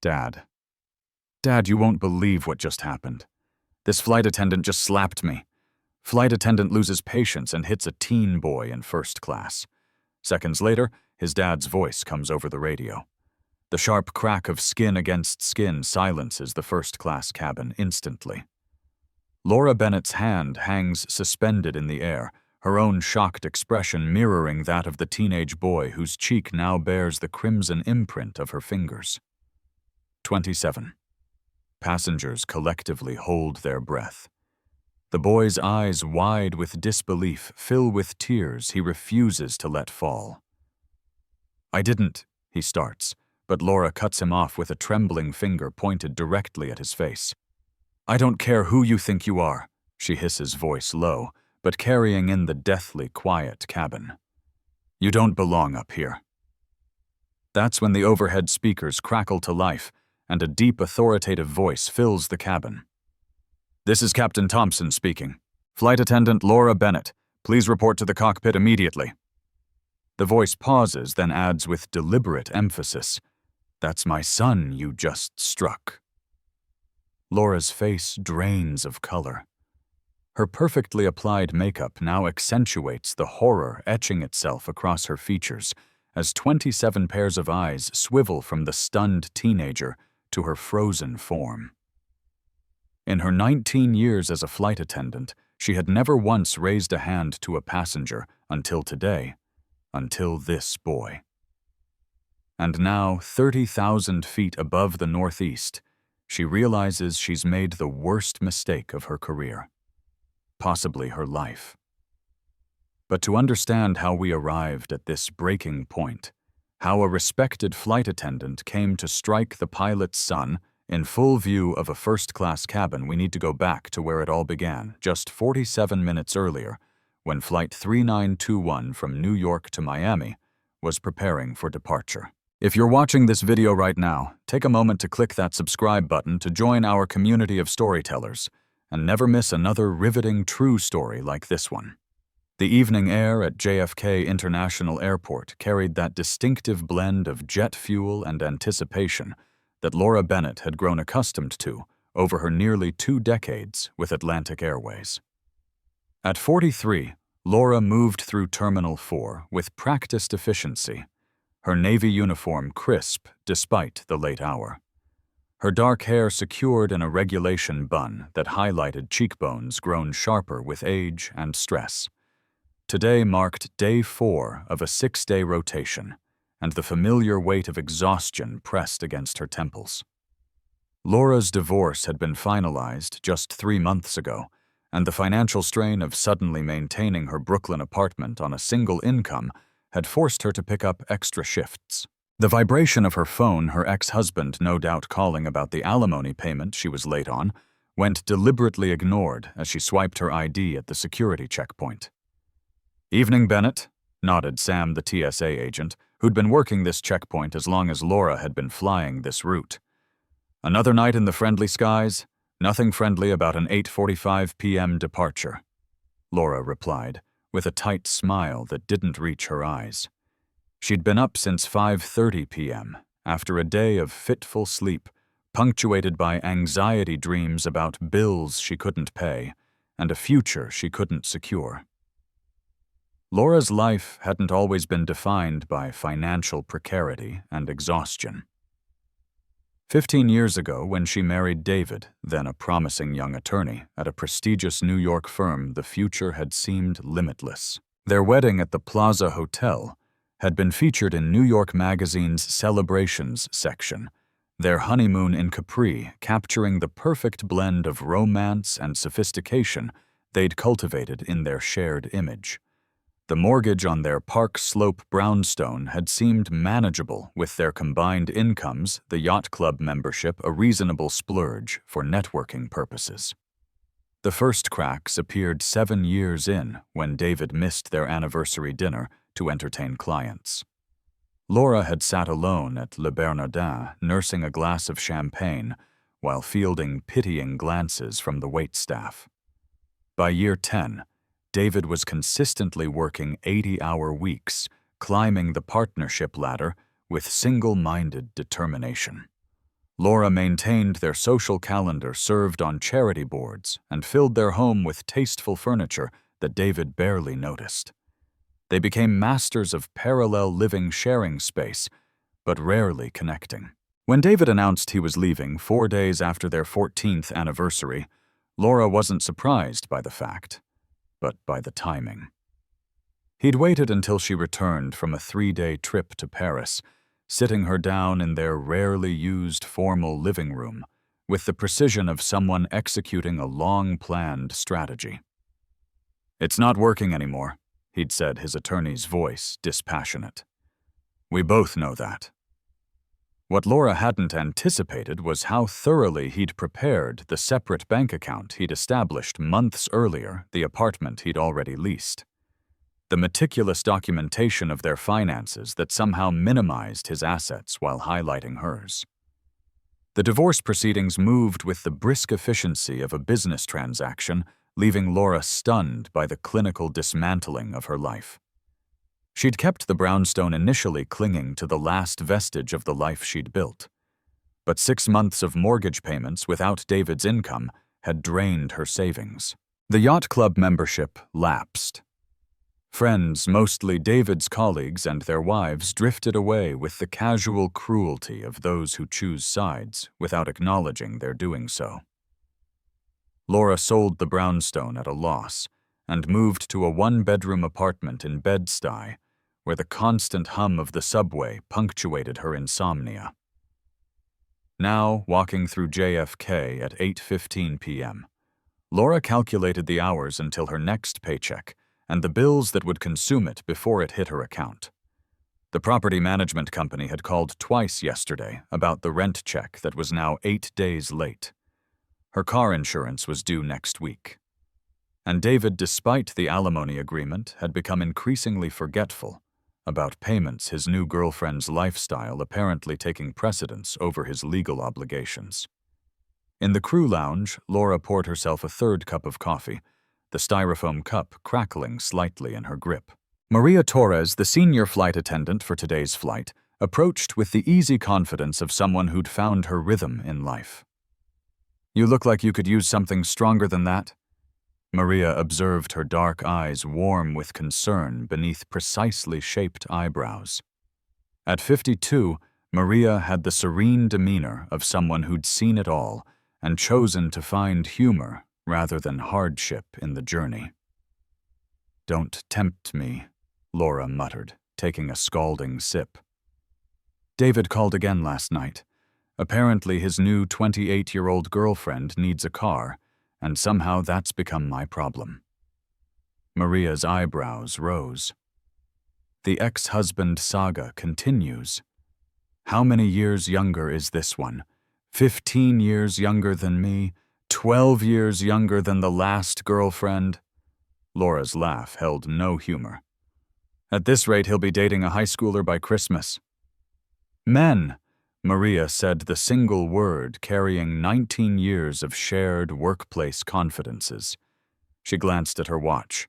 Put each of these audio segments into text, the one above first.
Dad. Dad, you won't believe what just happened. This flight attendant just slapped me. Flight attendant loses patience and hits a teen boy in first class. Seconds later, his dad's voice comes over the radio. The sharp crack of skin against skin silences the first-class cabin instantly. Laura Bennett's hand hangs suspended in the air, her own shocked expression mirroring that of the teenage boy whose cheek now bears the crimson imprint of her fingers. 27. Passengers collectively hold their breath. The boy's eyes, wide with disbelief, fill with tears he refuses to let fall. "I didn't," he starts, but Laura cuts him off with a trembling finger pointed directly at his face. "I don't care who you think you are," she hisses, voice low, but carrying in the deathly quiet cabin. "You don't belong up here." That's when the overhead speakers crackle to life, and a deep, authoritative voice fills the cabin. "This is Captain Thompson speaking. Flight attendant Laura Bennett, please report to the cockpit immediately." The voice pauses, then adds with deliberate emphasis, "That's my son you just struck." Laura's face drains of color. Her perfectly applied makeup now accentuates the horror etching itself across her features as 27 pairs of eyes swivel from the stunned teenager to her frozen form. In her 19 years as a flight attendant, she had never once raised a hand to a passenger until today, until this boy. And now, 30,000 feet above the Northeast, she realizes she's made the worst mistake of her career, possibly her life. But to understand how we arrived at this breaking point, how a respected flight attendant came to strike the pilot's son in full view of a first-class cabin, we need to go back to where it all began, just 47 minutes earlier, when Flight 3921 from New York to Miami was preparing for departure. If you're watching this video right now, take a moment to click that subscribe button to join our community of storytellers and never miss another riveting true story like this one. The evening air at JFK International Airport carried that distinctive blend of jet fuel and anticipation that Laura Bennett had grown accustomed to over her nearly 2 decades with Atlantic Airways. At 43, Laura moved through Terminal 4 with practiced efficiency, her Navy uniform crisp despite the late hour. Her dark hair secured in a regulation bun that highlighted cheekbones grown sharper with age and stress. Today marked day 4 of a 6-day rotation, and the familiar weight of exhaustion pressed against her temples. Laura's divorce had been finalized just 3 months ago, and the financial strain of suddenly maintaining her Brooklyn apartment on a single income had forced her to pick up extra shifts. The vibration of her phone, her ex-husband no doubt calling about the alimony payment she was late on, went deliberately ignored as she swiped her ID at the security checkpoint. "Evening, Bennett," nodded Sam, the TSA agent, who'd been working this checkpoint as long as Laura had been flying this route. "Another night in the friendly skies? Nothing friendly about an 8:45 p.m. departure," Laura replied, with a tight smile that didn't reach her eyes. She'd been up since 5:30 p.m., after a day of fitful sleep, punctuated by anxiety dreams about bills she couldn't pay and a future she couldn't secure. Laura's life hadn't always been defined by financial precarity and exhaustion. 15 years ago, when she married David, then a promising young attorney at a prestigious New York firm, the future had seemed limitless. Their wedding at the Plaza Hotel had been featured in New York Magazine's Celebrations section, their honeymoon in Capri capturing the perfect blend of romance and sophistication they'd cultivated in their shared image. The mortgage on their Park Slope brownstone had seemed manageable with their combined incomes, the yacht club membership a reasonable splurge for networking purposes. The first cracks appeared 7 years in when David missed their anniversary dinner to entertain clients. Laura had sat alone at Le Bernardin nursing a glass of champagne while fielding pitying glances from the waitstaff. By year 10, David was consistently working 80-hour weeks, climbing the partnership ladder with single-minded determination. Laura maintained their social calendar served on charity boards and filled their home with tasteful furniture that David barely noticed. They became masters of parallel living, sharing space, but rarely connecting. When David announced he was leaving 4 days after their 14th anniversary, Laura wasn't surprised by the fact, but by the timing. He'd waited until she returned from a 3-day trip to Paris, sitting her down in their rarely used formal living room with the precision of someone executing a long-planned strategy. "It's not working anymore," he'd said, his attorney's voice dispassionate. "We both know that." What Laura hadn't anticipated was how thoroughly he'd prepared the separate bank account he'd established months earlier, the apartment he'd already leased. The meticulous documentation of their finances that somehow minimized his assets while highlighting hers. The divorce proceedings moved with the brisk efficiency of a business transaction, leaving Laura stunned by the clinical dismantling of her life. She'd kept the brownstone initially clinging to the last vestige of the life she'd built. But 6 months of mortgage payments without David's income had drained her savings. The yacht club membership lapsed. Friends, mostly David's colleagues and their wives, drifted away with the casual cruelty of those who choose sides without acknowledging they're doing so. Laura sold the brownstone at a loss and moved to a 1-bedroom apartment in Bed-Stuy, where the constant hum of the subway punctuated her insomnia. Now, walking through JFK at 8:15 p.m., Laura calculated the hours until her next paycheck and the bills that would consume it before it hit her account. The property management company had called twice yesterday about the rent check that was now 8 days late. Her car insurance was due next week. And David, despite the alimony agreement, had become increasingly forgetful about payments, his new girlfriend's lifestyle apparently taking precedence over his legal obligations. In the crew lounge, Laura poured herself a 3rd cup of coffee, the styrofoam cup crackling slightly in her grip. Maria Torres, the senior flight attendant for today's flight, approached with the easy confidence of someone who'd found her rhythm in life. "You look like you could use something stronger than that." Maria observed her dark eyes warm with concern beneath precisely shaped eyebrows. At 52, Maria had the serene demeanor of someone who'd seen it all and chosen to find humor rather than hardship in the journey. "Don't tempt me," Laura muttered, taking a scalding sip. David called again last night. Apparently his new 28-year-old girlfriend needs a car, and somehow that's become my problem. Maria's eyebrows rose. The ex-husband saga continues. How many years younger is this one? 15 years younger than me? 12 years younger than the last girlfriend? Laura's laugh held no humor. "At this rate, he'll be dating a high schooler by Christmas." "Men," Maria said, the single word carrying 19 years of shared workplace confidences. She glanced at her watch.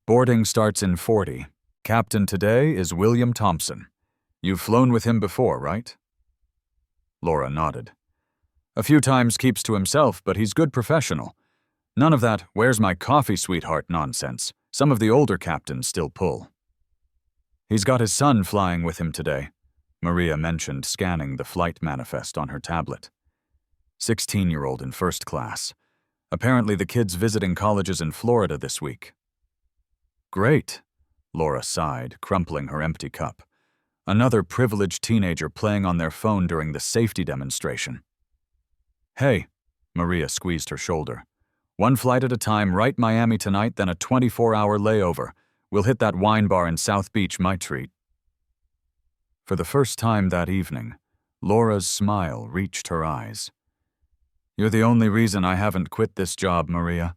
"Boarding starts in 40. Captain today is William Thompson. You've flown with him before, right?" Laura nodded. "A few times, keeps to himself, but he's good professional. None of that 'where's my coffee, sweetheart' nonsense some of the older captains still pull." "He's got his son flying with him today," Maria mentioned, scanning the flight manifest on her tablet. 16-year-old in 1st class. Apparently the kid's visiting colleges in Florida this week. "Great," Laura sighed, crumpling her empty cup. Another privileged teenager playing on their phone during the safety demonstration. "Hey," Maria squeezed her shoulder. "One flight at a time, right Miami tonight, then a 24-hour layover. We'll hit that wine bar in South Beach, my treat." For the first time that evening, Laura's smile reached her eyes. "You're the only reason I haven't quit this job, Maria."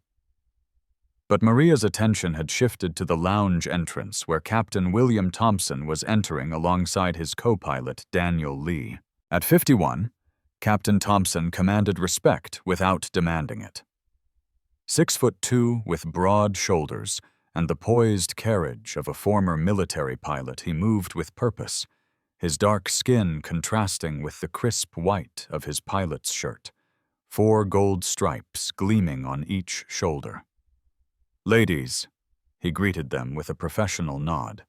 But Maria's attention had shifted to the lounge entrance where Captain William Thompson was entering alongside his co-pilot Daniel Lee. At 51, Captain Thompson commanded respect without demanding it. 6'2" with broad shoulders and the poised carriage of a former military pilot, he moved with purpose, his dark skin contrasting with the crisp white of his pilot's shirt, 4 gold stripes gleaming on each shoulder. "Ladies," he greeted them with a professional nod.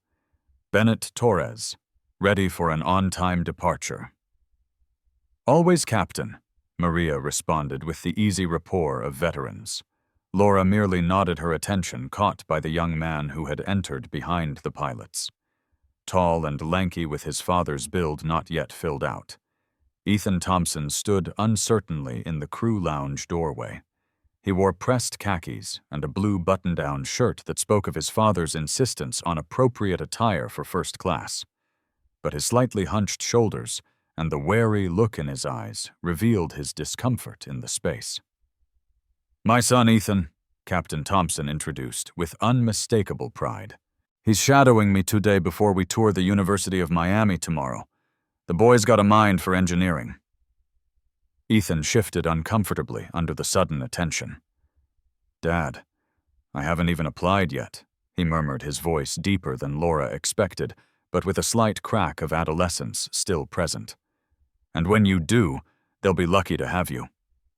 "Bennett Torres, ready for an on-time departure." "Always, Captain," Maria responded with the easy rapport of veterans. Laura merely nodded her attention, caught by the young man who had entered behind the pilots. Tall and lanky with his father's build not yet filled out, Ethan Thompson stood uncertainly in the crew lounge doorway. He wore pressed khakis and a blue button-down shirt that spoke of his father's insistence on appropriate attire for first class. But his slightly hunched shoulders and the wary look in his eyes revealed his discomfort in the space. "My son Ethan," Captain Thompson introduced with unmistakable pride. "He's shadowing me today before we tour the University of Miami tomorrow. The boy's got a mind for engineering." Ethan shifted uncomfortably under the sudden attention. "Dad, I haven't even applied yet," he murmured, his voice deeper than Laura expected, but with a slight crack of adolescence still present. "And when you do, they'll be lucky to have you,"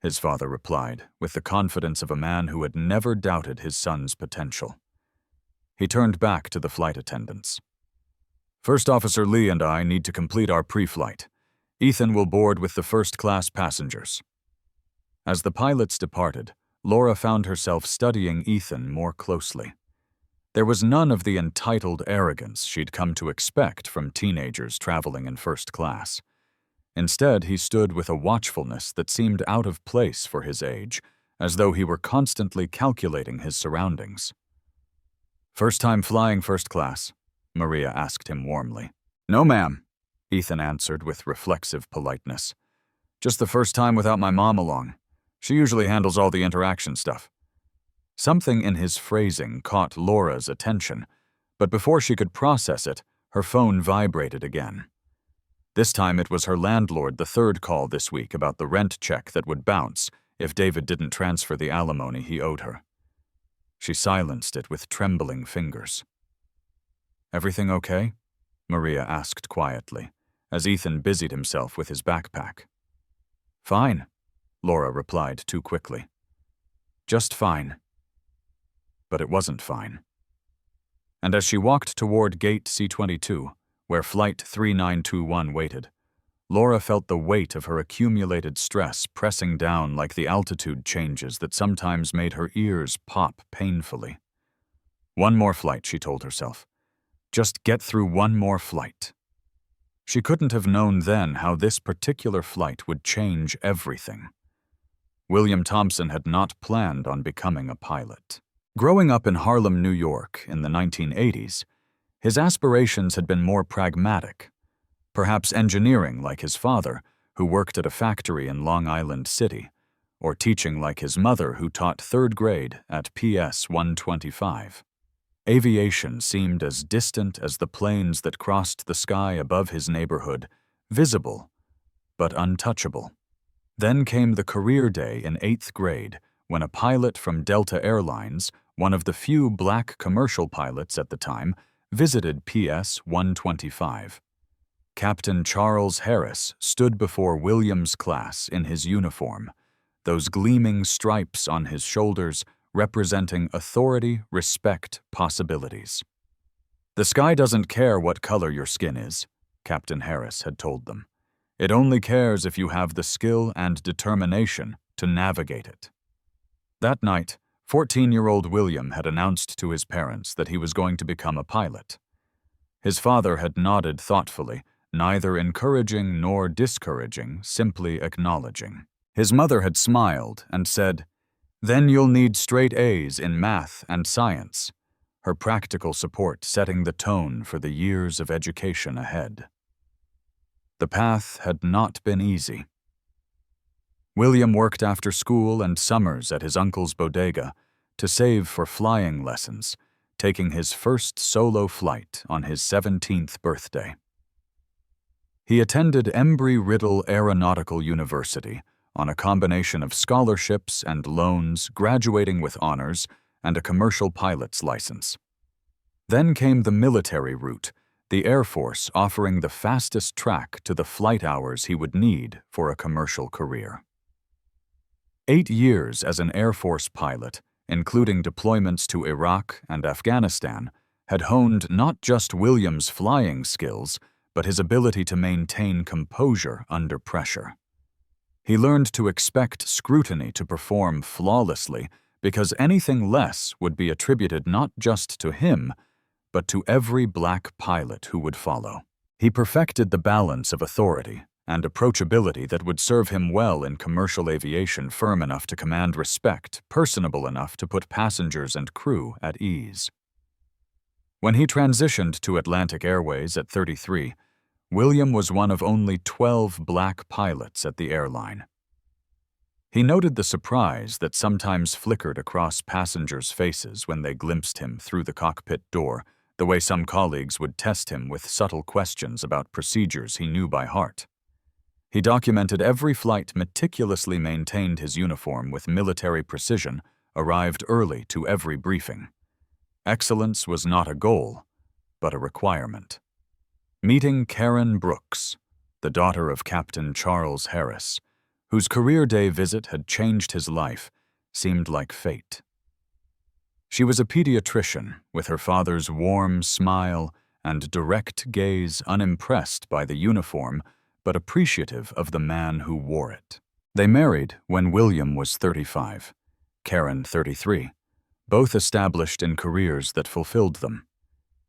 his father replied, with the confidence of a man who had never doubted his son's potential. He turned back to the flight attendants. "First Officer Lee and I need to complete our pre-flight. Ethan will board with the first-class passengers." As the pilots departed, Laura found herself studying Ethan more closely. There was none of the entitled arrogance she'd come to expect from teenagers traveling in first class. Instead, he stood with a watchfulness that seemed out of place for his age, as though he were constantly calculating his surroundings. "First time flying first class?" Maria asked him warmly. "No, ma'am," Ethan answered with reflexive politeness. "Just the first time without my mom along. She usually handles all the interaction stuff." Something in his phrasing caught Laura's attention, but before she could process it, her phone vibrated again. This time it was her landlord, the third call this week about the rent check that would bounce if David didn't transfer the alimony he owed her. She silenced it with trembling fingers. "Everything okay?" Maria asked quietly, as Ethan busied himself with his backpack. "Fine," Laura replied too quickly. "Just fine." But it wasn't fine. And as she walked toward Gate C-22, where Flight 3921 waited, Laura felt the weight of her accumulated stress pressing down like the altitude changes that sometimes made her ears pop painfully. One more flight, she told herself. Just get through one more flight. She couldn't have known then how this particular flight would change everything. William Thompson had not planned on becoming a pilot. Growing up in Harlem, New York in the 1980s, his aspirations had been more pragmatic. Perhaps engineering like his father, who worked at a factory in Long Island City, or teaching like his mother, who taught third grade at PS 125. Aviation seemed as distant as the planes that crossed the sky above his neighborhood, visible but untouchable. Then came the career day in 8th grade, when a pilot from Delta Airlines, one of the few black commercial pilots at the time, visited PS 125. Captain Charles Harris stood before William's class in his uniform, those gleaming stripes on his shoulders representing authority, respect, possibilities. "The sky doesn't care what color your skin is," Captain Harris had told them. "It only cares if you have the skill and determination to navigate it." That night, 14-year-old William had announced to his parents that he was going to become a pilot. His father had nodded thoughtfully, neither encouraging nor discouraging, simply acknowledging. His mother had smiled and said, "Then you'll need straight A's in math and science," her practical support setting the tone for the years of education ahead. The path had not been easy. William worked after school and summers at his uncle's bodega to save for flying lessons, taking his first solo flight on his 17th birthday. He attended Embry-Riddle Aeronautical University on a combination of scholarships and loans, graduating with honors and a commercial pilot's license. Then came the military route, the Air Force offering the fastest track to the flight hours he would need for a commercial career. 8 years as an Air Force pilot, including deployments to Iraq and Afghanistan, had honed not just William's flying skills, but his ability to maintain composure under pressure. He learned to expect scrutiny to perform flawlessly because anything less would be attributed not just to him, but to every black pilot who would follow. He perfected the balance of authority and approachability that would serve him well in commercial aviation, firm enough to command respect, personable enough to put passengers and crew at ease. When he transitioned to Atlantic Airways at 33, William was one of only 12 black pilots at the airline. He noted the surprise that sometimes flickered across passengers' faces when they glimpsed him through the cockpit door, the way some colleagues would test him with subtle questions about procedures he knew by heart. He documented every flight, meticulously maintained his uniform with military precision, arrived early to every briefing. Excellence was not a goal, but a requirement. Meeting Karen Brooks, the daughter of Captain Charles Harris, whose career day visit had changed his life, seemed like fate. She was a pediatrician, with her father's warm smile and direct gaze, unimpressed by the uniform, but appreciative of the man who wore it. They married when William was 35, Karen 33, both established in careers that fulfilled them.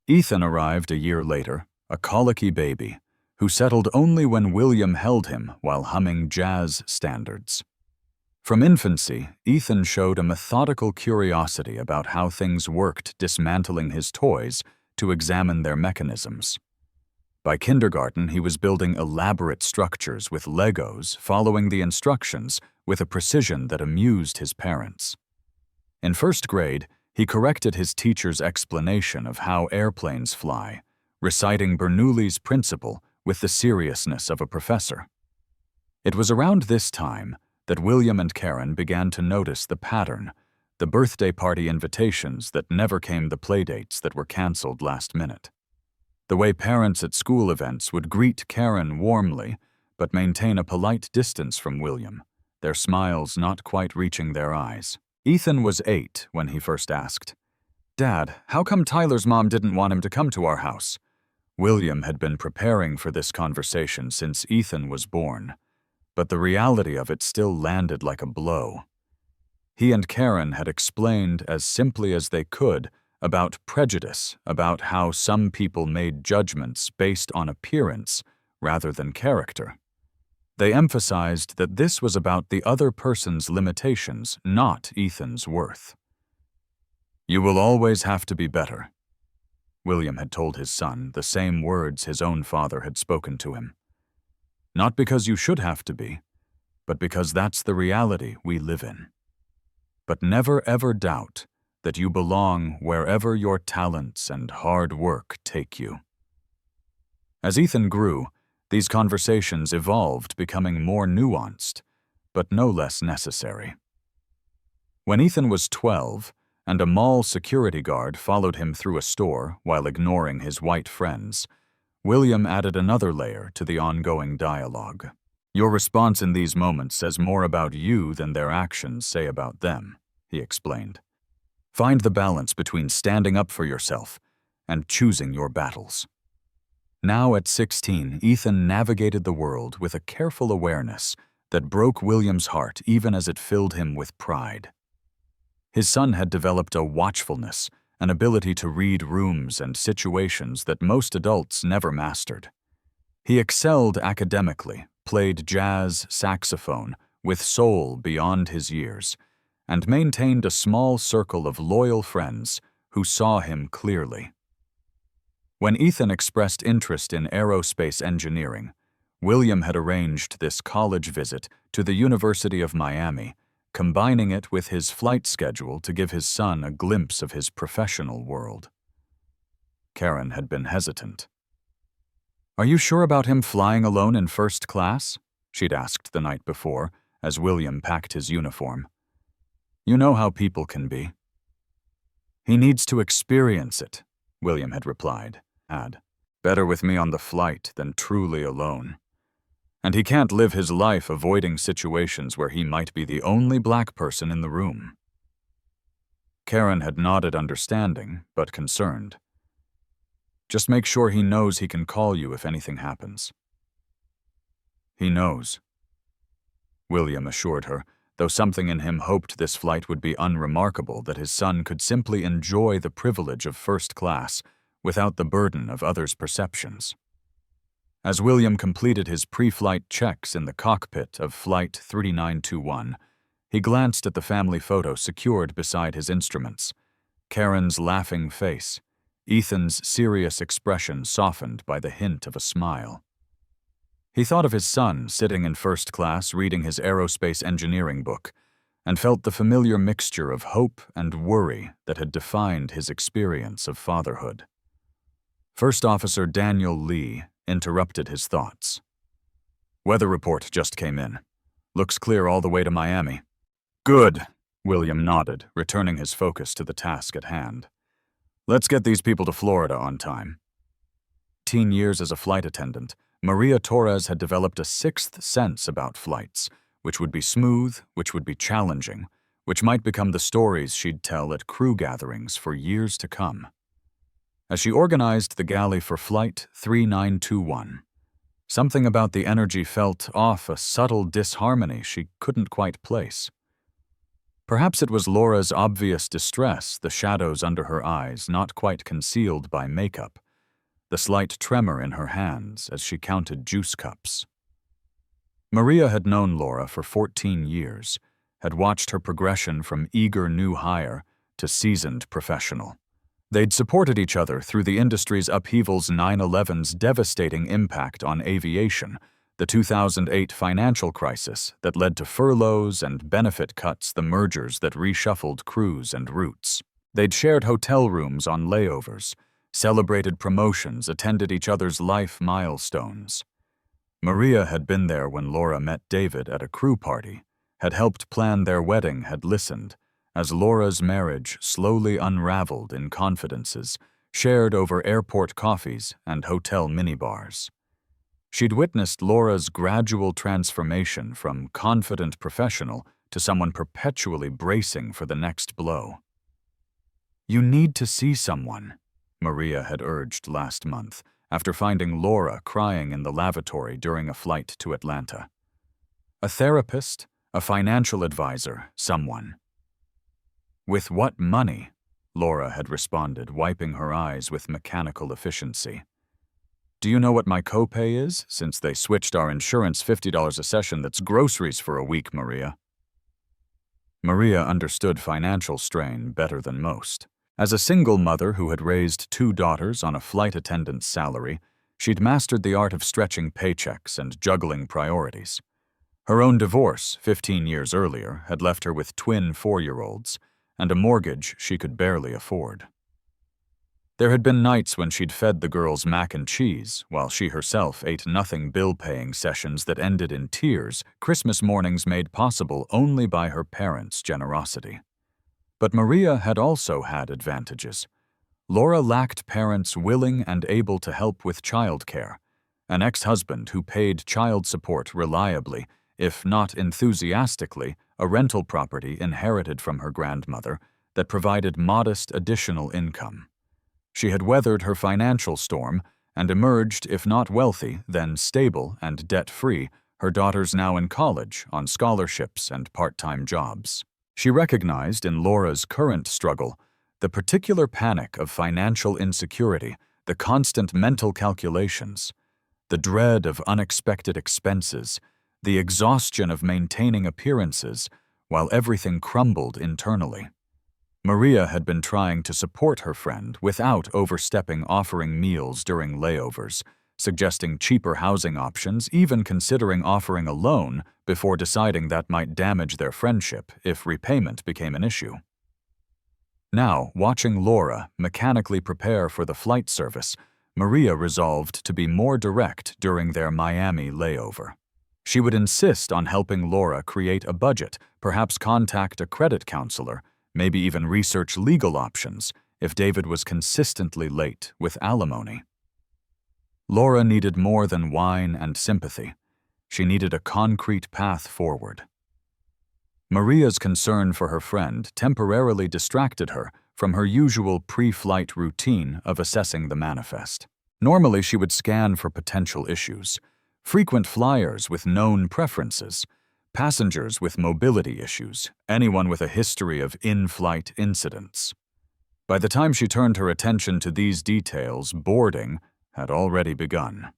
Ethan arrived a year later, a colicky baby, who settled only when William held him while humming jazz standards. From infancy, Ethan showed a methodical curiosity about how things worked, dismantling his toys to examine their mechanisms. By kindergarten, he was building elaborate structures with Legos, following the instructions with a precision that amused his parents. In first grade, he corrected his teacher's explanation of how airplanes fly, reciting Bernoulli's principle with the seriousness of a professor. It was around this time that William and Karen began to notice the pattern, the birthday party invitations that never came, the playdates that were canceled last minute. The way parents at school events would greet Karen warmly, but maintain a polite distance from William, their smiles not quite reaching their eyes. Ethan was 8 when he first asked, "Dad, how come Tyler's mom didn't want him to come to our house?" William had been preparing for this conversation since Ethan was born, but the reality of it still landed like a blow. He and Karen had explained as simply as they could about prejudice, about how some people made judgments based on appearance rather than character. They emphasized that this was about the other person's limitations, not Ethan's worth. "You will always have to be better," William had told his son, the same words his own father had spoken to him. "Not because you should have to be, but because that's the reality we live in. But never ever doubt that you belong wherever your talents and hard work take you." As Ethan grew, these conversations evolved, becoming more nuanced, but no less necessary. When Ethan was 12, and a mall security guard followed him through a store while ignoring his white friends, William added another layer to the ongoing dialogue. "Your response in these moments says more about you than their actions say about them," he explained. "Find the balance between standing up for yourself and choosing your battles." Now at 16, Ethan navigated the world with a careful awareness that broke William's heart even as it filled him with pride. His son had developed a watchfulness, an ability to read rooms and situations that most adults never mastered. He excelled academically, played jazz saxophone with soul beyond his years, and maintained a small circle of loyal friends who saw him clearly. When Ethan expressed interest in aerospace engineering, William had arranged this college visit to the University of Miami, combining it with his flight schedule to give his son a glimpse of his professional world. Karen had been hesitant. "Are you sure about him flying alone in first class?" she'd asked the night before, as William packed his uniform. "You know how people can be." "He needs to experience it," William had replied. Better with me on the flight than truly alone. And he can't live his life avoiding situations where he might be the only black person in the room. Karen had nodded understanding, but concerned. Just make sure he knows he can call you if anything happens. He knows, William assured her, though something in him hoped this flight would be unremarkable, that his son could simply enjoy the privilege of first class without the burden of others' perceptions. As William completed his pre-flight checks in the cockpit of Flight 3921, he glanced at the family photo secured beside his instruments. Karen's laughing face, Ethan's serious expression softened by the hint of a smile. He thought of his son sitting in first class reading his aerospace engineering book, and felt the familiar mixture of hope and worry that had defined his experience of fatherhood. First Officer Daniel Lee interrupted his thoughts. Weather report just came in. Looks clear all the way to Miami. Good, William nodded, returning his focus to the task at hand. Let's get these people to Florida on time. 18 years as a flight attendant, Maria Torres had developed a sixth sense about flights, which would be smooth, which would be challenging, which might become the stories she'd tell at crew gatherings for years to come. As she organized the galley for Flight 3921, something about the energy felt off, a subtle disharmony she couldn't quite place. Perhaps it was Laura's obvious distress, the shadows under her eyes not quite concealed by makeup, the slight tremor in her hands as she counted juice cups. Maria had known Laura for 14 years, had watched her progression from eager new hire to seasoned professional. They'd supported each other through the industry's upheavals, 9/11's devastating impact on aviation, the 2008 financial crisis that led to furloughs and benefit cuts, the mergers that reshuffled crews and routes. They'd shared hotel rooms on layovers, celebrated promotions, attended each other's life milestones. Maria had been there when Laura met David at a crew party, had helped plan their wedding, had listened as Laura's marriage slowly unraveled in confidences shared over airport coffees and hotel minibars. She'd witnessed Laura's gradual transformation from confident professional to someone perpetually bracing for the next blow. "You need to see someone," Maria had urged last month, after finding Laura crying in the lavatory during a flight to Atlanta. A therapist, a financial advisor, someone. "With what money?" Laura had responded, wiping her eyes with mechanical efficiency. "Do you know what my copay is? Since they switched our insurance, $50 a session, that's groceries for a week, Maria." Maria understood financial strain better than most. As a single mother who had raised 2 daughters on a flight attendant's salary, she'd mastered the art of stretching paychecks and juggling priorities. Her own divorce, 15 years earlier, had left her with twin 4-year-olds and a mortgage she could barely afford. There had been nights when she'd fed the girls mac and cheese, while she herself ate nothing, bill-paying sessions that ended in tears, Christmas mornings made possible only by her parents' generosity. But Maria had also had advantages. Laura lacked parents willing and able to help with childcare, an ex-husband who paid child support reliably, if not enthusiastically, a rental property inherited from her grandmother that provided modest additional income. She had weathered her financial storm and emerged, if not wealthy, then stable and debt-free, her daughters now in college on scholarships and part-time jobs. She recognized in Laura's current struggle the particular panic of financial insecurity, the constant mental calculations, the dread of unexpected expenses, the exhaustion of maintaining appearances while everything crumbled internally. Maria had been trying to support her friend without overstepping, offering meals during layovers, suggesting cheaper housing options, even considering offering a loan before deciding that might damage their friendship if repayment became an issue. Now, watching Laura mechanically prepare for the flight service, Maria resolved to be more direct during their Miami layover. She would insist on helping Laura create a budget, perhaps contact a credit counselor, maybe even research legal options if David was consistently late with alimony. Laura needed more than wine and sympathy. She needed a concrete path forward. Maria's concern for her friend temporarily distracted her from her usual pre-flight routine of assessing the manifest. Normally, she would scan for potential issues: frequent flyers with known preferences, passengers with mobility issues, anyone with a history of in-flight incidents. By the time she turned her attention to these details, boarding had already begun.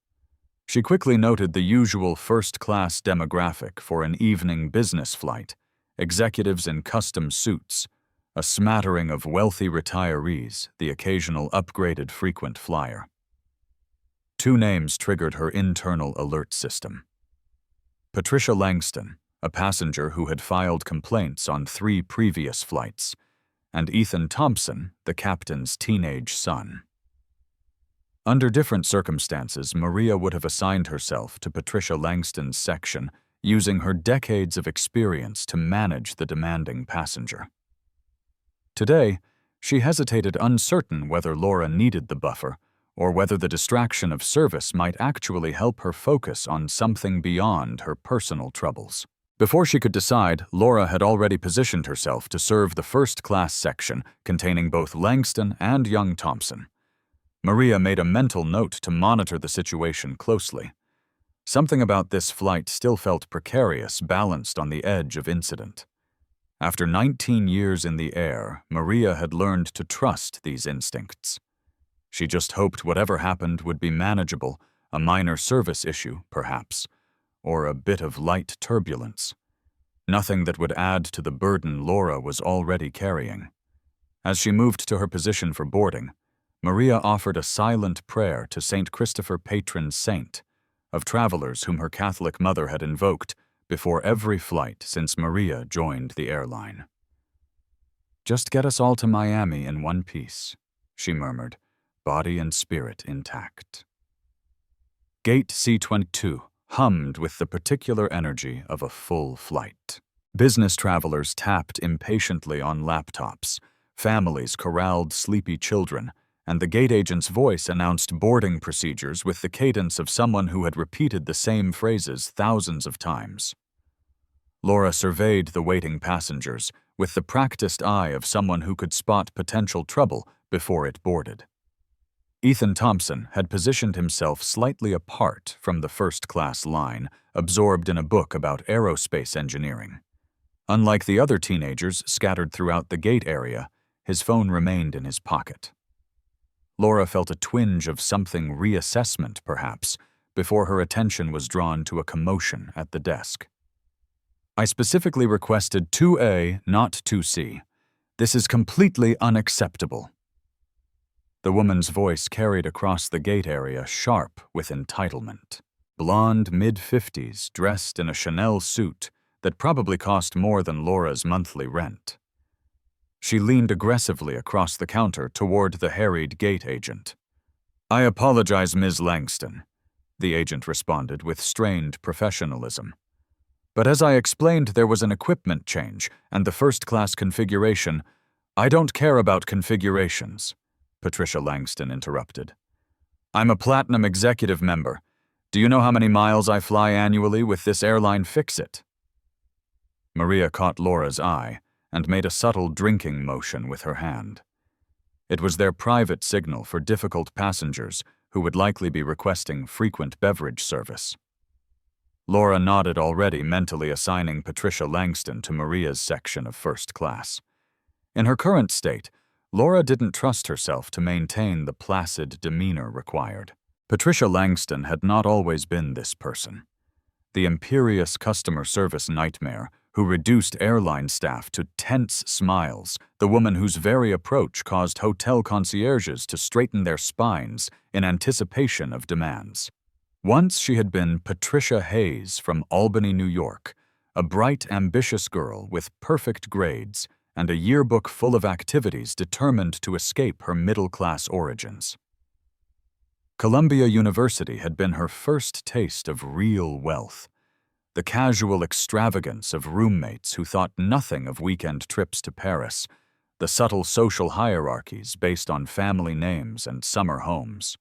She quickly noted the usual first-class demographic for an evening business flight: executives in custom suits, a smattering of wealthy retirees, the occasional upgraded frequent flyer. Two names triggered her internal alert system. Patricia Langston, a passenger who had filed complaints on 3 previous flights, and Ethan Thompson, the captain's teenage son. Under different circumstances, Maria would have assigned herself to Patricia Langston's section, using her decades of experience to manage the demanding passenger. Today, she hesitated, uncertain whether Laura needed the buffer, or whether the distraction of service might actually help her focus on something beyond her personal troubles. Before she could decide, Laura had already positioned herself to serve the first-class section containing both Langston and young Thompson. Maria made a mental note to monitor the situation closely. Something about this flight still felt precarious, balanced on the edge of incident. After 19 years in the air, Maria had learned to trust these instincts. She just hoped whatever happened would be manageable, a minor service issue, perhaps, or a bit of light turbulence. Nothing that would add to the burden Laura was already carrying. As she moved to her position for boarding, Maria offered a silent prayer to St. Christopher, patron saint of travelers whom her Catholic mother had invoked before every flight since Maria joined the airline. "Just get us all to Miami in one piece," she murmured, body and spirit intact. Gate C-22 hummed with the particular energy of a full flight. Business travelers tapped impatiently on laptops, families corralled sleepy children, and the gate agent's voice announced boarding procedures with the cadence of someone who had repeated the same phrases thousands of times. Laura surveyed the waiting passengers with the practiced eye of someone who could spot potential trouble before it boarded. Ethan Thompson had positioned himself slightly apart from the first-class line, absorbed in a book about aerospace engineering. Unlike the other teenagers scattered throughout the gate area, his phone remained in his pocket. Laura felt a twinge of something reassessment, perhaps, before her attention was drawn to a commotion at the desk. "I specifically requested 2A, not 2C. This is completely unacceptable." The woman's voice carried across the gate area, sharp with entitlement. Blonde, mid-50s, dressed in a Chanel suit that probably cost more than Laura's monthly rent. She leaned aggressively across the counter toward the harried gate agent. "I apologize, Ms. Langston," the agent responded with strained professionalism. "But as I explained, there was an equipment change, and the first-class configuration—" "I don't care about configurations," Patricia Langston interrupted. "I'm a Platinum Executive member. Do you know how many miles I fly annually with this airline? Fix it." Maria caught Laura's eye and made a subtle drinking motion with her hand. It was their private signal for difficult passengers who would likely be requesting frequent beverage service. Laura nodded, already mentally assigning Patricia Langston to Maria's section of first class. In her current state, Laura didn't trust herself to maintain the placid demeanor required. Patricia Langston had not always been this person. The imperious customer service nightmare who reduced airline staff to tense smiles, the woman whose very approach caused hotel concierges to straighten their spines in anticipation of demands. Once she had been Patricia Hayes from Albany, New York, a bright, ambitious girl with perfect grades and a yearbook full of activities determined to escape her middle-class origins. Columbia University had been her first taste of real wealth. The casual extravagance of roommates who thought nothing of weekend trips to Paris, the subtle social hierarchies based on family names and summer homes.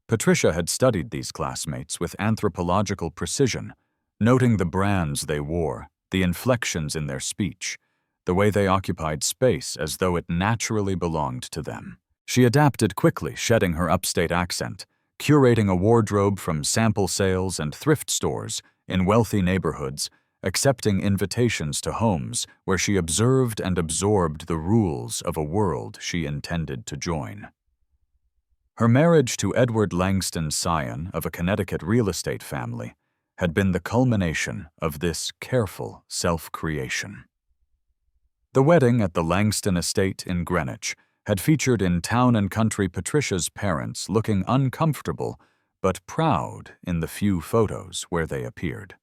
Patricia had studied these classmates with anthropological precision, noting the brands they wore, the inflections in their speech, the way they occupied space as though it naturally belonged to them. She adapted quickly, shedding her upstate accent, curating a wardrobe from sample sales and thrift stores in wealthy neighborhoods, accepting invitations to homes where she observed and absorbed the rules of a world she intended to join. Her marriage to Edward Langston, scion of a Connecticut real estate family, had been the culmination of this careful self-creation. The wedding at the Langston estate in Greenwich had featured in Town & Country Patricia's parents looking uncomfortable but proud in the few photos where they appeared.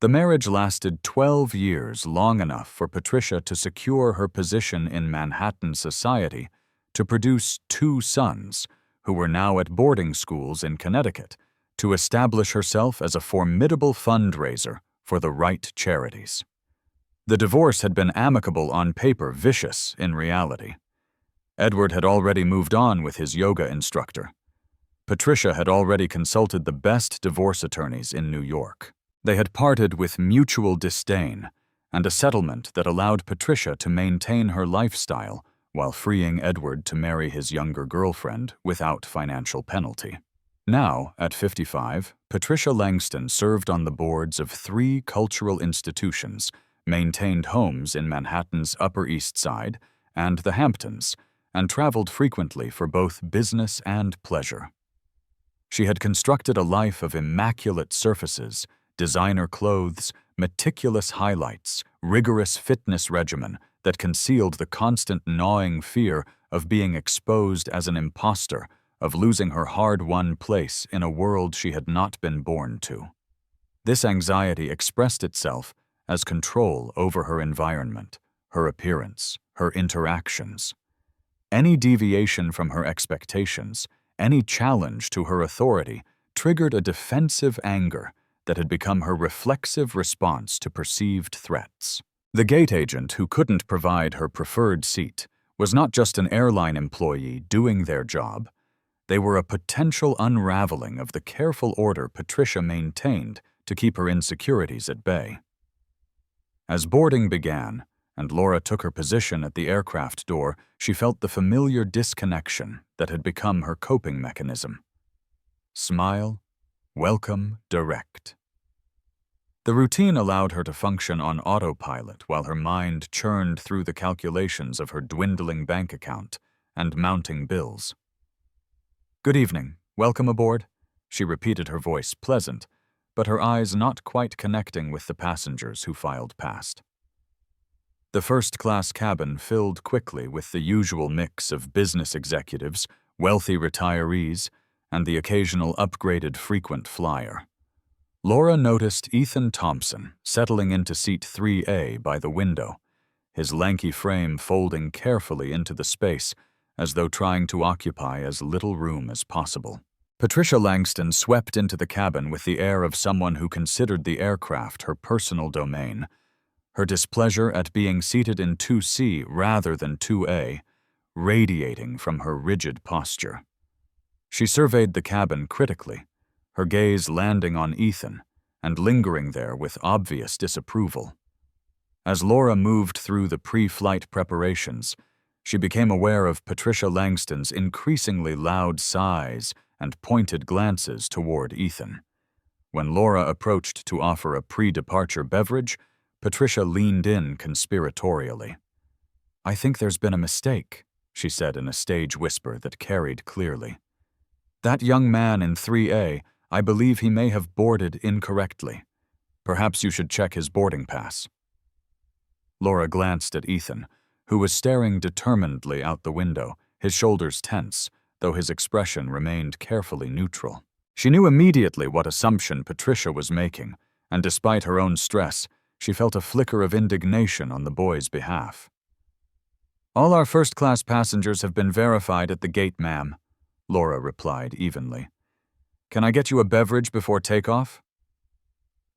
The marriage lasted 12 years, long enough for Patricia to secure her position in Manhattan society, to produce 2 sons, who were now at boarding schools in Connecticut, to establish herself as a formidable fundraiser for the right charities. The divorce had been amicable on paper, vicious in reality. Edward had already moved on with his yoga instructor. Patricia had already consulted the best divorce attorneys in New York. They had parted with mutual disdain and a settlement that allowed Patricia to maintain her lifestyle while freeing Edward to marry his younger girlfriend without financial penalty. Now, at 55, Patricia Langston served on the boards of 3 cultural institutions, maintained homes in Manhattan's Upper East Side and the Hamptons, and traveled frequently for both business and pleasure. She had constructed a life of immaculate surfaces, designer clothes, meticulous highlights, rigorous fitness regimen that concealed the constant gnawing fear of being exposed as an imposter, of losing her hard-won place in a world she had not been born to. This anxiety expressed itself as control over her environment, her appearance, her interactions. Any deviation from her expectations, any challenge to her authority, triggered a defensive anger that had become her reflexive response to perceived threats. The gate agent who couldn't provide her preferred seat was not just an airline employee doing their job. They were a potential unraveling of the careful order Patricia maintained to keep her insecurities at bay. As boarding began, and Laura took her position at the aircraft door, she felt the familiar disconnection that had become her coping mechanism. Smile, welcome, direct. The routine allowed her to function on autopilot while her mind churned through the calculations of her dwindling bank account and mounting bills. "Good evening. Welcome aboard," she repeated, her voice pleasant, but her eyes not quite connecting with the passengers who filed past. The first-class cabin filled quickly with the usual mix of business executives, wealthy retirees, and the occasional upgraded frequent flyer. Laura noticed Ethan Thompson settling into seat 3A by the window, his lanky frame folding carefully into the space as though trying to occupy as little room as possible. Patricia Langston swept into the cabin with the air of someone who considered the aircraft her personal domain, her displeasure at being seated in 2C rather than 2A, radiating from her rigid posture. She surveyed the cabin critically, her gaze landing on Ethan and lingering there with obvious disapproval. As Laura moved through the pre-flight preparations, she became aware of Patricia Langston's increasingly loud sighs and pointed glances toward Ethan. When Laura approached to offer a pre-departure beverage, Patricia leaned in conspiratorially. "I think there's been a mistake," she said in a stage whisper that carried clearly. "That young man in 3A, I believe he may have boarded incorrectly. Perhaps you should check his boarding pass." Laura glanced at Ethan, who was staring determinedly out the window, his shoulders tense, though his expression remained carefully neutral. She knew immediately what assumption Patricia was making, and despite her own stress, she felt a flicker of indignation on the boy's behalf. "All our first-class passengers have been verified at the gate, ma'am," Laura replied evenly. "Can I get you a beverage before takeoff?"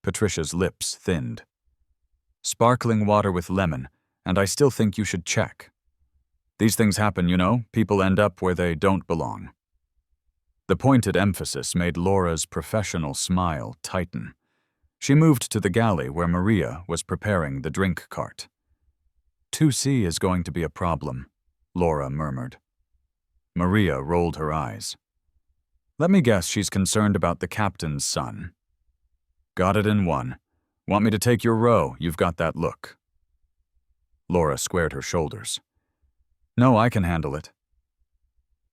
Patricia's lips thinned. "Sparkling water with lemon, and I still think you should check. These things happen, you know. People end up where they don't belong." The pointed emphasis made Laura's professional smile tighten. She moved to the galley where Maria was preparing the drink cart. 2C is going to be a problem, Laura murmured. Maria rolled her eyes. Let me guess she's concerned about the captain's son. Got it in one. Want me to take your row? You've got that look. Laura squared her shoulders. No, I can handle it.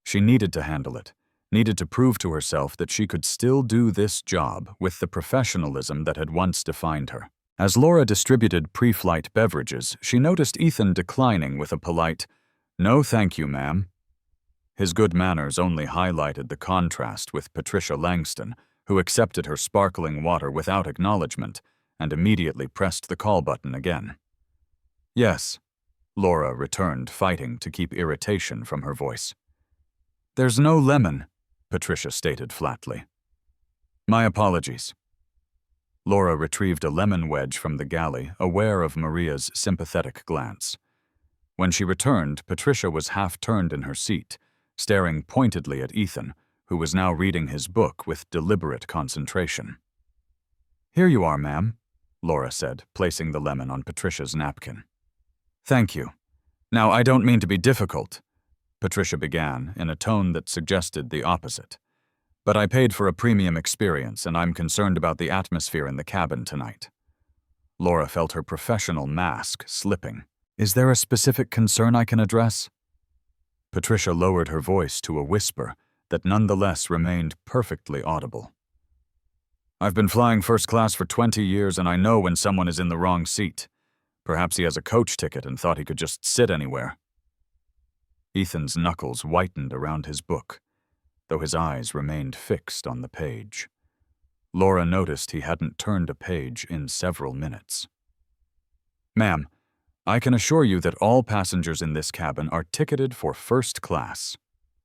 She needed to handle it, needed to prove to herself that she could still do this job with the professionalism that had once defined her. As Laura distributed pre-flight beverages, she noticed Ethan declining with a polite, "No thank you, ma'am." His good manners only highlighted the contrast with Patricia Langston, who accepted her sparkling water without acknowledgement and immediately pressed the call button again. Yes, Laura returned, fighting to keep irritation from her voice. There's no lemon, Patricia stated flatly. My apologies. Laura retrieved a lemon wedge from the galley, aware of Maria's sympathetic glance. When she returned, Patricia was half-turned in her seat, staring pointedly at Ethan, who was now reading his book with deliberate concentration. Here you are, ma'am, Laura said, placing the lemon on Patricia's napkin. Thank you. Now, I don't mean to be difficult, Patricia began in a tone that suggested the opposite. But I paid for a premium experience, and I'm concerned about the atmosphere in the cabin tonight. Laura felt her professional mask slipping. Is there a specific concern I can address? Patricia lowered her voice to a whisper that nonetheless remained perfectly audible. I've been flying first class for 20 years, and I know when someone is in the wrong seat. Perhaps he has a coach ticket and thought he could just sit anywhere. Ethan's knuckles whitened around his book, though his eyes remained fixed on the page. Laura noticed he hadn't turned a page in several minutes. Ma'am, I can assure you that all passengers in this cabin are ticketed for first class,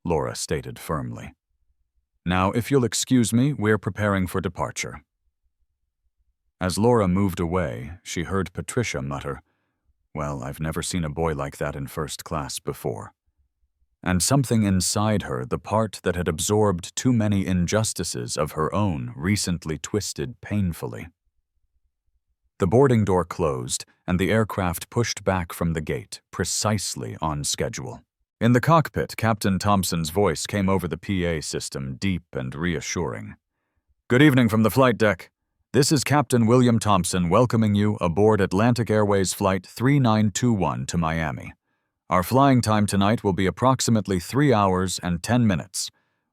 Laura stated firmly. Now, if you'll excuse me, we're preparing for departure. As Laura moved away, she heard Patricia mutter, Well, I've never seen a boy like that in first class before. And something inside her, the part that had absorbed too many injustices of her own, recently twisted painfully. The boarding door closed, and the aircraft pushed back from the gate, precisely on schedule. In the cockpit, Captain Thompson's voice came over the PA system, deep and reassuring. Good evening from the flight deck. This is Captain William Thompson welcoming you aboard Atlantic Airways Flight 3921 to Miami. Our flying time tonight will be approximately 3 hours and 10 minutes.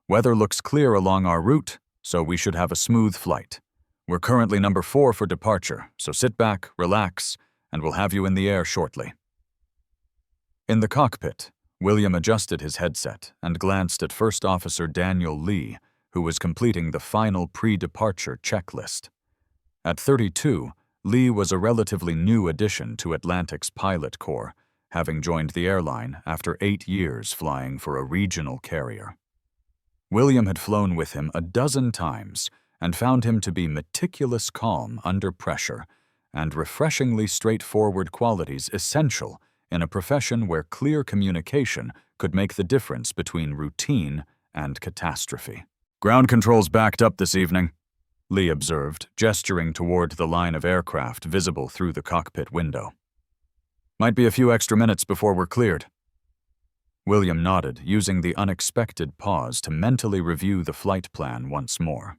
Weather looks clear along our route, so we should have a smooth flight. We're currently number 4 for departure, so sit back, relax, and we'll have you in the air shortly. In the cockpit, William adjusted his headset and glanced at First Officer Daniel Lee, who was completing the final pre-departure checklist. At 32, Lee was a relatively new addition to Atlantic's pilot corps, having joined the airline after 8 years flying for a regional carrier. William had flown with him a dozen times and found him to be meticulous calm under pressure and refreshingly straightforward qualities essential in a profession where clear communication could make the difference between routine and catastrophe. Ground control's backed up this evening, Lee observed, gesturing toward the line of aircraft visible through the cockpit window. Might be a few extra minutes before we're cleared. William nodded, using the unexpected pause to mentally review the flight plan once more.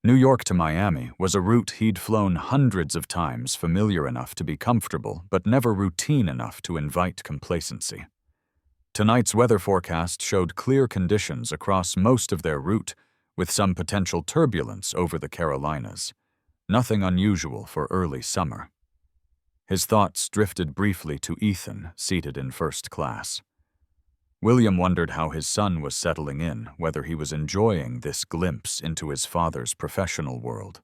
New York to Miami was a route he'd flown hundreds of times, familiar enough to be comfortable, but never routine enough to invite complacency. Tonight's weather forecast showed clear conditions across most of their route, with some potential turbulence over the Carolinas. Nothing unusual for early summer. His thoughts drifted briefly to Ethan, seated in first class. William wondered how his son was settling in, whether he was enjoying this glimpse into his father's professional world.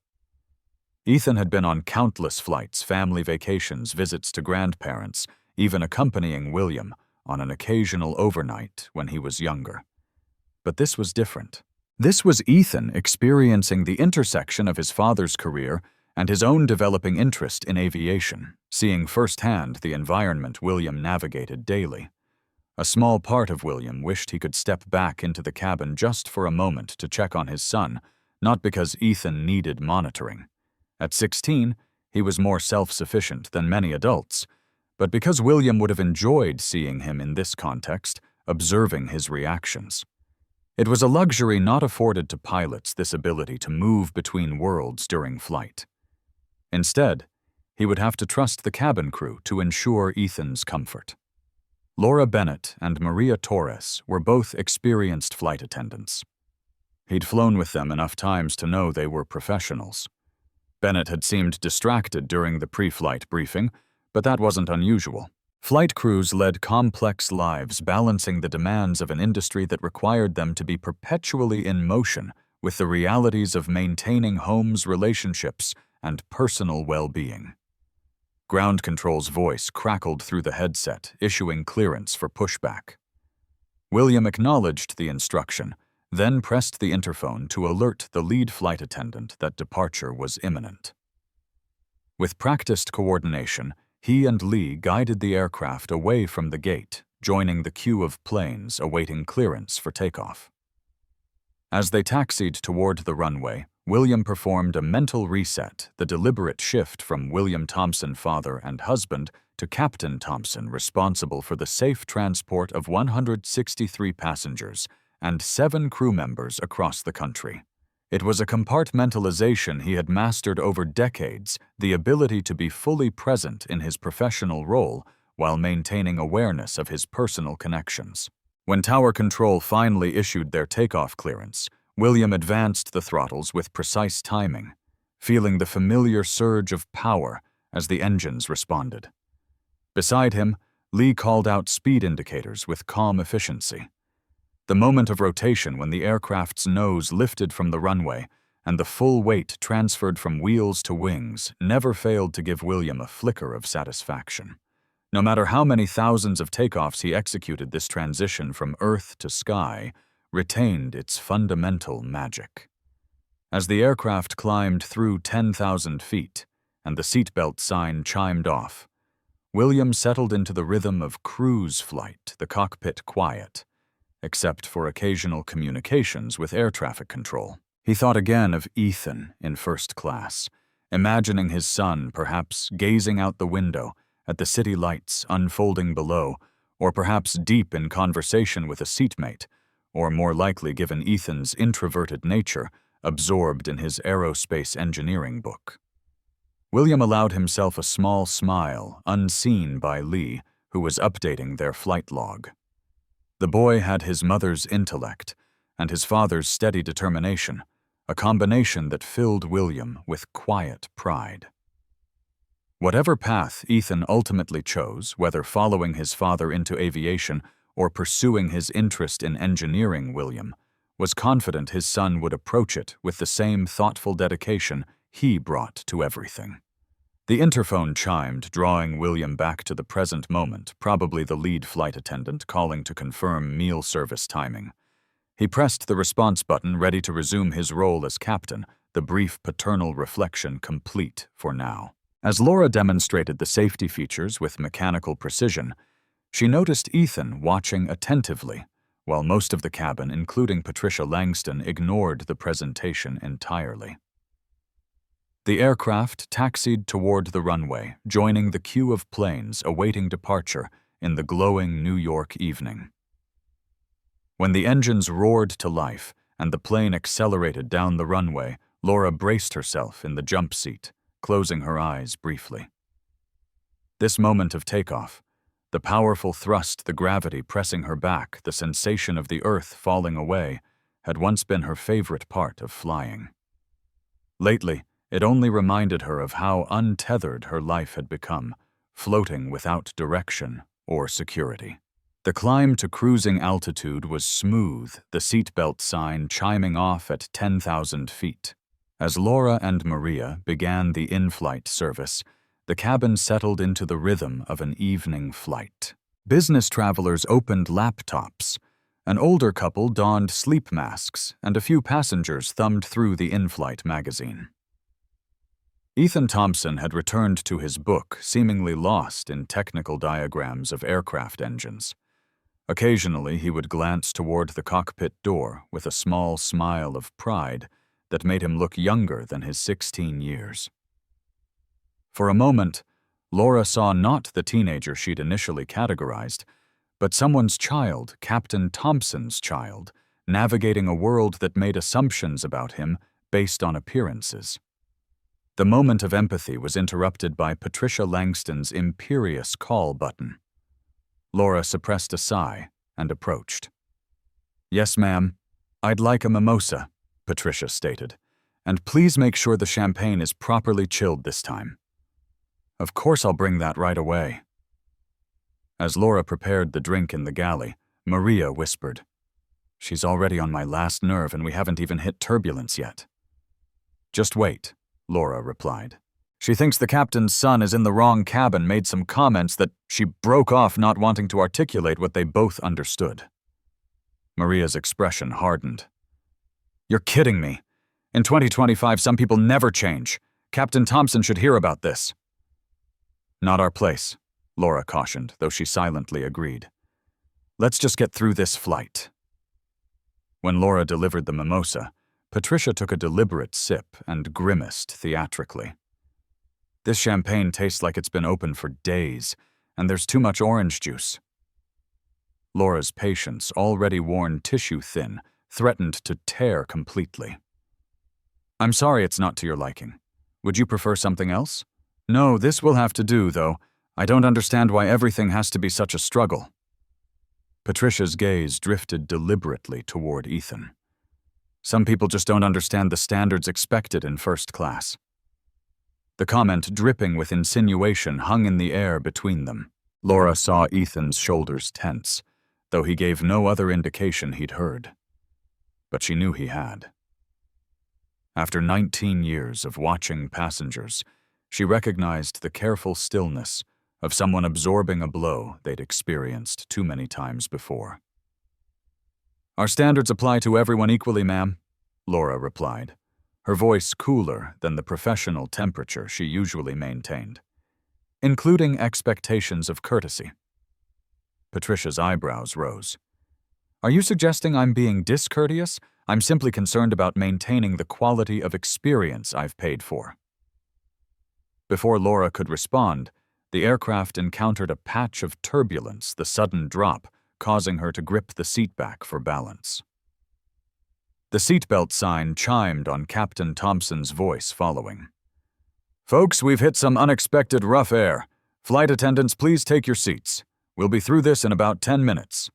Ethan had been on countless flights, family vacations, visits to grandparents, even accompanying William on an occasional overnight when he was younger. But this was different. This was Ethan experiencing the intersection of his father's career and his own developing interest in aviation, seeing firsthand the environment William navigated daily. A small part of William wished he could step back into the cabin just for a moment to check on his son, not because Ethan needed monitoring. At 16, he was more self-sufficient than many adults, but because William would have enjoyed seeing him in this context, observing his reactions. It was a luxury not afforded to pilots, this ability to move between worlds during flight. Instead, he would have to trust the cabin crew to ensure Ethan's comfort. Laura Bennett and Maria Torres were both experienced flight attendants. He'd flown with them enough times to know they were professionals. Bennett had seemed distracted during the pre-flight briefing, but that wasn't unusual. Flight crews led complex lives, balancing the demands of an industry that required them to be perpetually in motion with the realities of maintaining homes, relationships, and personal well-being. Ground control's voice crackled through the headset, issuing clearance for pushback. William acknowledged the instruction, then pressed the interphone to alert the lead flight attendant that departure was imminent. With practiced coordination, he and Lee guided the aircraft away from the gate, joining the queue of planes awaiting clearance for takeoff. As they taxied toward the runway, William performed a mental reset, the deliberate shift from William Thompson, father and husband, to Captain Thompson, responsible for the safe transport of 163 passengers and 7 crew members across the country. It was a compartmentalization he had mastered over decades, the ability to be fully present in his professional role while maintaining awareness of his personal connections. When Tower Control finally issued their takeoff clearance, William advanced the throttles with precise timing, feeling the familiar surge of power as the engines responded. Beside him, Lee called out speed indicators with calm efficiency. The moment of rotation when the aircraft's nose lifted from the runway and the full weight transferred from wheels to wings never failed to give William a flicker of satisfaction. No matter how many thousands of takeoffs he executed, this transition from earth to sky retained its fundamental magic. As the aircraft climbed through 10,000 feet and the seatbelt sign chimed off, William settled into the rhythm of cruise flight, the cockpit quiet, except for occasional communications with air traffic control. He thought again of Ethan in first class, imagining his son perhaps gazing out the window at the city lights unfolding below, or perhaps deep in conversation with a seatmate, or more likely, given Ethan's introverted nature, absorbed in his aerospace engineering book. William allowed himself a small smile, unseen by Lee, who was updating their flight log. The boy had his mother's intellect and his father's steady determination, a combination that filled William with quiet pride. Whatever path Ethan ultimately chose, whether following his father into aviation or pursuing his interest in engineering, William was confident his son would approach it with the same thoughtful dedication he brought to everything. The interphone chimed, drawing William back to the present moment, probably the lead flight attendant calling to confirm meal service timing. He pressed the response button, ready to resume his role as captain, the brief paternal reflection complete for now. As Laura demonstrated the safety features with mechanical precision, she noticed Ethan watching attentively, while most of the cabin, including Patricia Langston, ignored the presentation entirely. The aircraft taxied toward the runway, joining the queue of planes awaiting departure in the glowing New York evening. When the engines roared to life and the plane accelerated down the runway, Laura braced herself in the jump seat, closing her eyes briefly. This moment of takeoff, the powerful thrust, the gravity pressing her back, the sensation of the earth falling away, had once been her favorite part of flying. Lately, it only reminded her of how untethered her life had become, floating without direction or security. The climb to cruising altitude was smooth, the seatbelt sign chiming off at 10,000 feet. As Laura and Maria began the in-flight service, the cabin settled into the rhythm of an evening flight. Business travelers opened laptops. An older couple donned sleep masks, and a few passengers thumbed through the in-flight magazine. Ethan Thompson had returned to his book, seemingly lost in technical diagrams of aircraft engines. Occasionally, he would glance toward the cockpit door with a small smile of pride that made him look younger than his 16 years. For a moment, Laura saw not the teenager she'd initially categorized, but someone's child, Captain Thompson's child, navigating a world that made assumptions about him based on appearances. The moment of empathy was interrupted by Patricia Langston's imperious call button. Laura suppressed a sigh and approached. "Yes, ma'am. I'd like a mimosa," Patricia stated, "and please make sure the champagne is properly chilled this time." "Of course I'll bring that right away." As Laura prepared the drink in the galley, Maria whispered, "She's already on my last nerve and we haven't even hit turbulence yet." "Just wait," Laura replied. "She thinks the captain's son is in the wrong cabin, made some comments that she broke off not wanting to articulate what they both understood." Maria's expression hardened. "You're kidding me. In 2025, some people never change. Captain Thompson should hear about this." "Not our place," Laura cautioned, though she silently agreed. "Let's just get through this flight." When Laura delivered the mimosa, Patricia took a deliberate sip and grimaced theatrically. "This champagne tastes like it's been open for days, and there's too much orange juice." Laura's patience, already worn tissue thin, threatened to tear completely. "I'm sorry it's not to your liking. Would you prefer something else?" "No, this will have to do, though. I don't understand why everything has to be such a struggle." Patricia's gaze drifted deliberately toward Ethan. "Some people just don't understand the standards expected in first class." The comment, dripping with insinuation, hung in the air between them. Laura saw Ethan's shoulders tense, though he gave no other indication he'd heard. But she knew he had. After 19 years of watching passengers, she recognized the careful stillness of someone absorbing a blow they'd experienced too many times before. "Our standards apply to everyone equally, ma'am," Laura replied, her voice cooler than the professional temperature she usually maintained, "including expectations of courtesy." Patricia's eyebrows rose. "Are you suggesting I'm being discourteous? I'm simply concerned about maintaining the quality of experience I've paid for." Before Laura could respond, the aircraft encountered a patch of turbulence, the sudden drop causing her to grip the seat back for balance. The seatbelt sign chimed on Captain Thompson's voice following. "Folks, we've hit some unexpected rough air. Flight attendants, please take your seats. We'll be through this in about 10 minutes.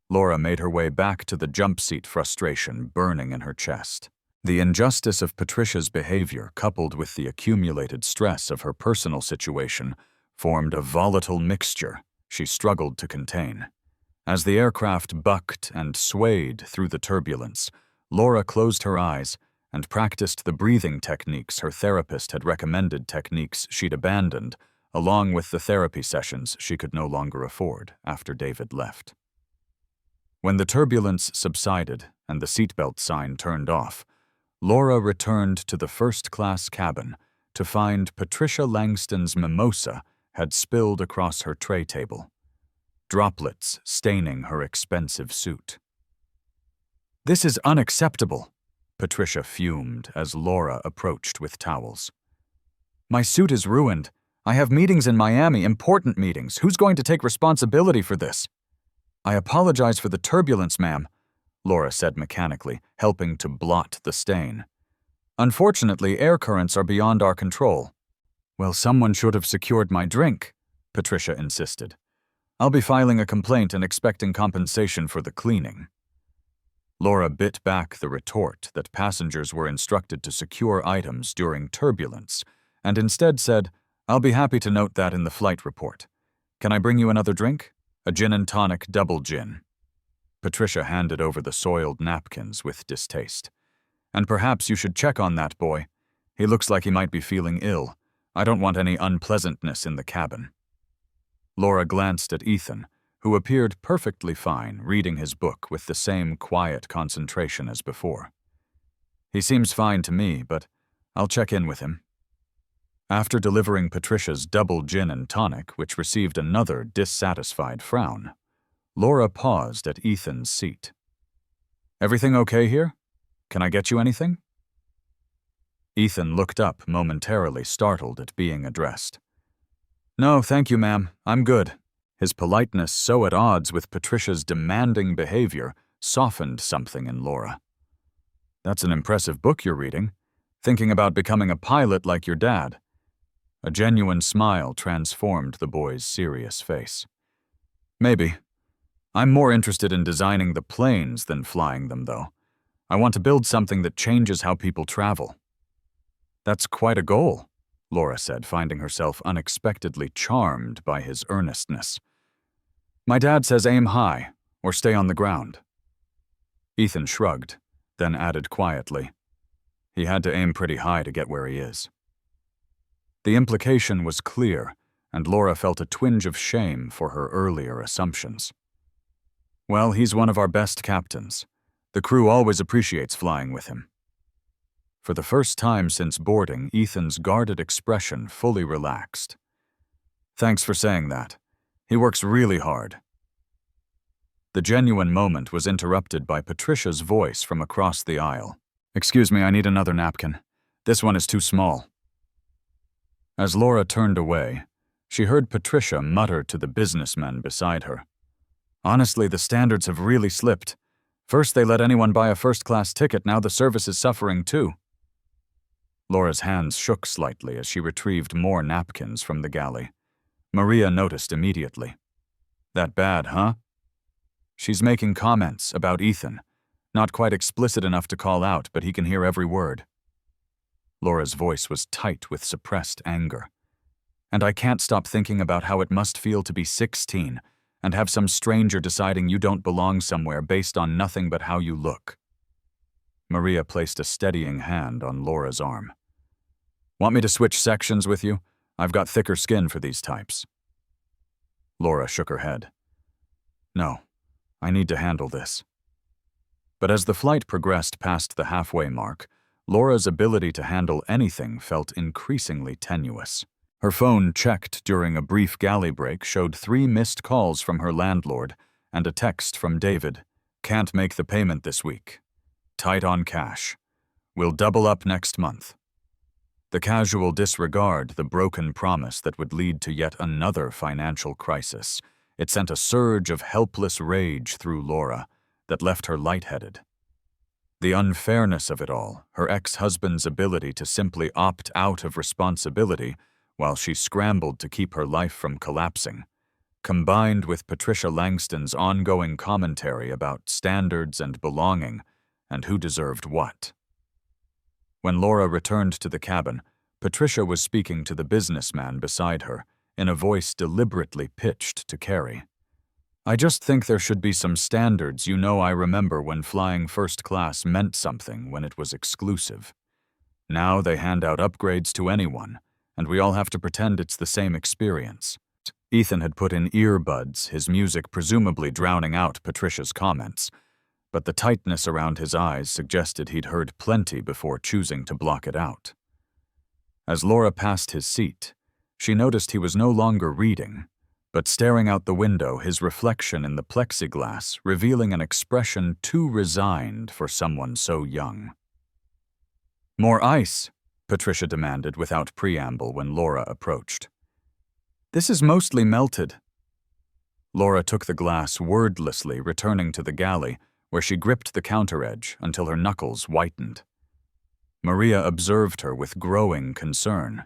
Laura made her way back to the jump seat, frustration burning in her chest. The injustice of Patricia's behavior, coupled with the accumulated stress of her personal situation, formed a volatile mixture she struggled to contain. As the aircraft bucked and swayed through the turbulence, Laura closed her eyes and practiced the breathing techniques her therapist had recommended, techniques she'd abandoned, along with the therapy sessions she could no longer afford after David left. When the turbulence subsided and the seatbelt sign turned off, Laura returned to the first-class cabin to find Patricia Langston's mimosa had spilled across her tray table, droplets staining her expensive suit. "This is unacceptable," Patricia fumed as Laura approached with towels. "My suit is ruined. I have meetings in Miami, important meetings. Who's going to take responsibility for this?" "I apologize for the turbulence, ma'am," Laura said mechanically, helping to blot the stain. "Unfortunately, air currents are beyond our control." "Well, someone should have secured my drink," Patricia insisted. "I'll be filing a complaint and expecting compensation for the cleaning." Laura bit back the retort that passengers were instructed to secure items during turbulence, and instead said, "I'll be happy to note that in the flight report. Can I bring you another drink? A gin and tonic double gin." Patricia handed over the soiled napkins with distaste. "And perhaps you should check on that boy. He looks like he might be feeling ill. I don't want any unpleasantness in the cabin." Laura glanced at Ethan, who appeared perfectly fine reading his book with the same quiet concentration as before. "He seems fine to me, but I'll check in with him." After delivering Patricia's double gin and tonic, which received another dissatisfied frown, Laura paused at Ethan's seat. "Everything okay here? Can I get you anything?" Ethan looked up, momentarily startled at being addressed. "No, thank you, ma'am. I'm good." His politeness, so at odds with Patricia's demanding behavior, softened something in Laura. "That's an impressive book you're reading. Thinking about becoming a pilot like your dad." A genuine smile transformed the boy's serious face. "Maybe. I'm more interested in designing the planes than flying them, though. I want to build something that changes how people travel." "That's quite a goal," Laura said, finding herself unexpectedly charmed by his earnestness. "My dad says aim high, or stay on the ground." Ethan shrugged, then added quietly, "He had to aim pretty high to get where he is." The implication was clear, and Laura felt a twinge of shame for her earlier assumptions. "Well, he's one of our best captains. The crew always appreciates flying with him." For the first time since boarding, Ethan's guarded expression fully relaxed. "Thanks for saying that. He works really hard." The genuine moment was interrupted by Patricia's voice from across the aisle. "Excuse me, I need another napkin. This one is too small." As Laura turned away, she heard Patricia mutter to the businessman beside her. "Honestly, the standards have really slipped. First they let anyone buy a first-class ticket, now the service is suffering too." Laura's hands shook slightly as she retrieved more napkins from the galley. Maria noticed immediately. "That bad, huh?" "She's making comments about Ethan. Not quite explicit enough to call out, but he can hear every word." Laura's voice was tight with suppressed anger. "And I can't stop thinking about how it must feel to be 16 and have some stranger deciding you don't belong somewhere based on nothing but how you look." Maria placed a steadying hand on Laura's arm. "Want me to switch sections with you? I've got thicker skin for these types." Laura shook her head. "No, I need to handle this." But as the flight progressed past the halfway mark, Laura's ability to handle anything felt increasingly tenuous. Her phone, checked during a brief galley break, showed 3 missed calls from her landlord and a text from David. "Can't make the payment this week. Tight on cash. We'll double up next month." The casual disregard, the broken promise that would lead to yet another financial crisis. It sent a surge of helpless rage through Laura that left her lightheaded. The unfairness of it all, her ex-husband's ability to simply opt out of responsibility while she scrambled to keep her life from collapsing, combined with Patricia Langston's ongoing commentary about standards and belonging and who deserved what. When Laura returned to the cabin, Patricia was speaking to the businessman beside her in a voice deliberately pitched to Carrie. "I just think there should be some standards. You know, I remember when flying first class meant something when it was exclusive. Now they hand out upgrades to anyone, and we all have to pretend it's the same experience." Ethan had put in earbuds, his music presumably drowning out Patricia's comments, but the tightness around his eyes suggested he'd heard plenty before choosing to block it out. As Laura passed his seat, she noticed he was no longer reading, but staring out the window, his reflection in the plexiglass revealing an expression too resigned for someone so young. "More ice," Patricia demanded without preamble when Laura approached. "This is mostly melted." Laura took the glass wordlessly, returning to the galley, where she gripped the counter edge until her knuckles whitened. Maria observed her with growing concern.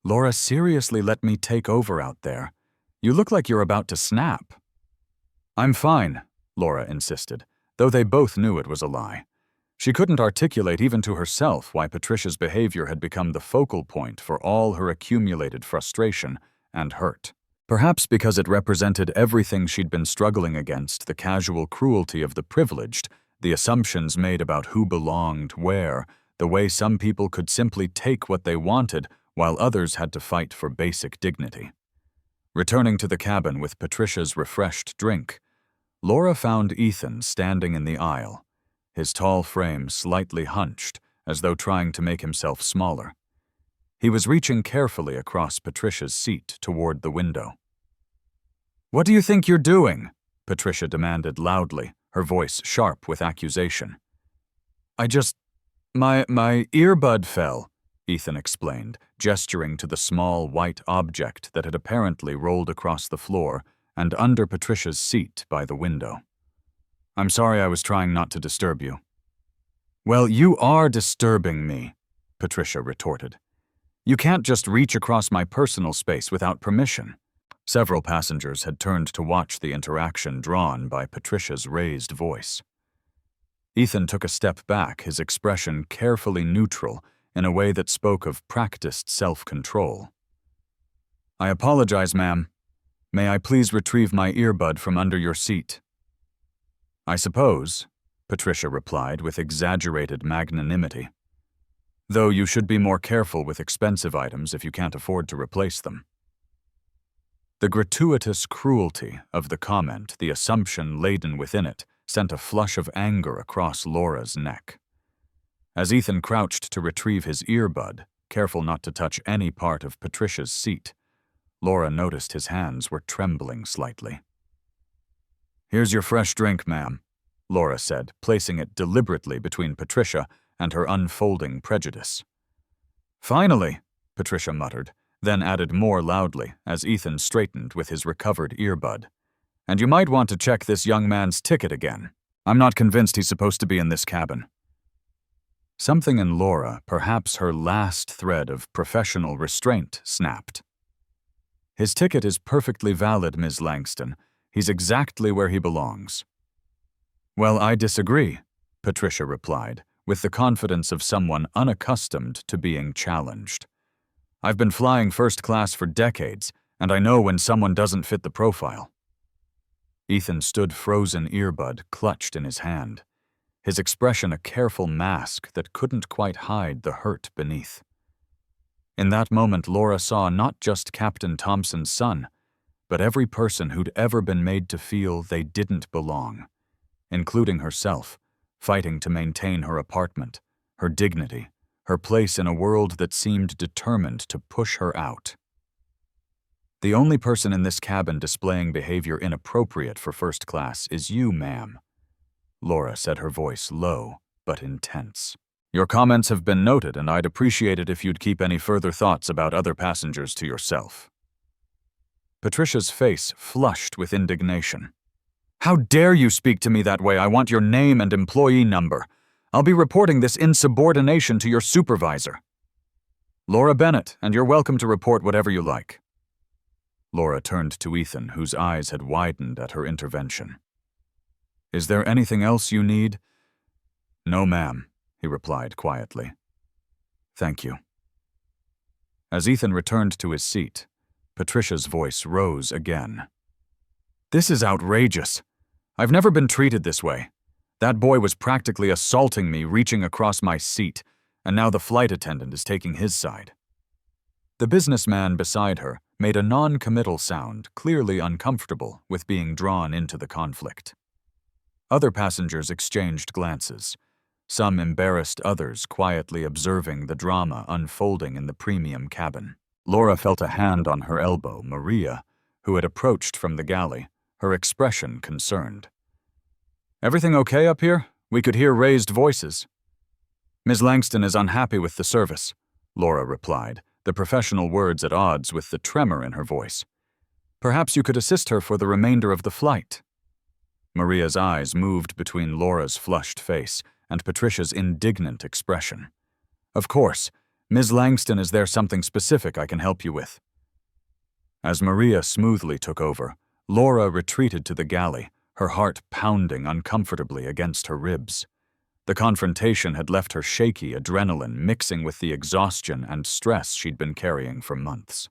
"Laura, seriously, let me take over out there. You look like you're about to snap." "I'm fine," Laura insisted, though they both knew it was a lie. She couldn't articulate even to herself why Patricia's behavior had become the focal point for all her accumulated frustration and hurt. Perhaps because it represented everything she'd been struggling against, the casual cruelty of the privileged, the assumptions made about who belonged where, the way some people could simply take what they wanted while others had to fight for basic dignity. Returning to the cabin with Patricia's refreshed drink, Laura found Ethan standing in the aisle, his tall frame slightly hunched as though trying to make himself smaller. He was reaching carefully across Patricia's seat toward the window. "What do you think you're doing?" Patricia demanded loudly, her voice sharp with accusation. My earbud fell, Ethan explained, gesturing to the small white object that had apparently rolled across the floor and under Patricia's seat by the window. I'm sorry, I was trying not to disturb you. Well, you are disturbing me, Patricia retorted. You can't just reach across my personal space without permission. Several passengers had turned to watch the interaction drawn by Patricia's raised voice. Ethan took a step back, his expression carefully neutral in a way that spoke of practiced self-control. I apologize, ma'am. May I please retrieve my earbud from under your seat? I suppose, Patricia replied with exaggerated magnanimity. Though you should be more careful with expensive items if you can't afford to replace them. The gratuitous cruelty of the comment, the assumption laden within it, sent a flush of anger across Laura's neck. As Ethan crouched to retrieve his earbud, careful not to touch any part of Patricia's seat, Laura noticed his hands were trembling slightly. Here's your fresh drink, ma'am, Laura said, placing it deliberately between Patricia and her unfolding prejudice. Finally, Patricia muttered, then added more loudly as Ethan straightened with his recovered earbud. And you might want to check this young man's ticket again. I'm not convinced he's supposed to be in this cabin. Something in Laura, perhaps her last thread of professional restraint, snapped. His ticket is perfectly valid, Ms. Langston. He's exactly where he belongs. Well, I disagree, Patricia replied, with the confidence of someone unaccustomed to being challenged. I've been flying first class for decades, and I know when someone doesn't fit the profile. Ethan stood frozen earbud clutched in his hand, his expression a careful mask that couldn't quite hide the hurt beneath. In that moment, Laura saw not just Captain Thompson's son, but every person who'd ever been made to feel they didn't belong, including herself, fighting to maintain her apartment, her dignity, her place in a world that seemed determined to push her out. The only person in this cabin displaying behavior inappropriate for first class is you, ma'am, Laura said, her voice low but intense. Your comments have been noted, and I'd appreciate it if you'd keep any further thoughts about other passengers to yourself. Patricia's face flushed with indignation. How dare you speak to me that way? I want your name and employee number. I'll be reporting this insubordination to your supervisor. Laura Bennett, and you're welcome to report whatever you like. Laura turned to Ethan, whose eyes had widened at her intervention. Is there anything else you need? No, ma'am, he replied quietly. Thank you. As Ethan returned to his seat, Patricia's voice rose again. This is outrageous. I've never been treated this way. That boy was practically assaulting me, reaching across my seat, and now the flight attendant is taking his side. The businessman beside her made a non-committal sound, clearly uncomfortable with being drawn into the conflict. Other passengers exchanged glances, some embarrassed, others quietly observing the drama unfolding in the premium cabin. Laura felt a hand on her elbow, Maria, who had approached from the galley, her expression concerned. Everything okay up here? We could hear raised voices. Ms. Langston is unhappy with the service, Laura replied, the professional words at odds with the tremor in her voice. Perhaps you could assist her for the remainder of the flight. Maria's eyes moved between Laura's flushed face and Patricia's indignant expression. Of course, Ms. Langston, is there something specific I can help you with? As Maria smoothly took over, Laura retreated to the galley, her heart pounding uncomfortably against her ribs. The confrontation had left her shaky, adrenaline mixing with the exhaustion and stress she'd been carrying for months.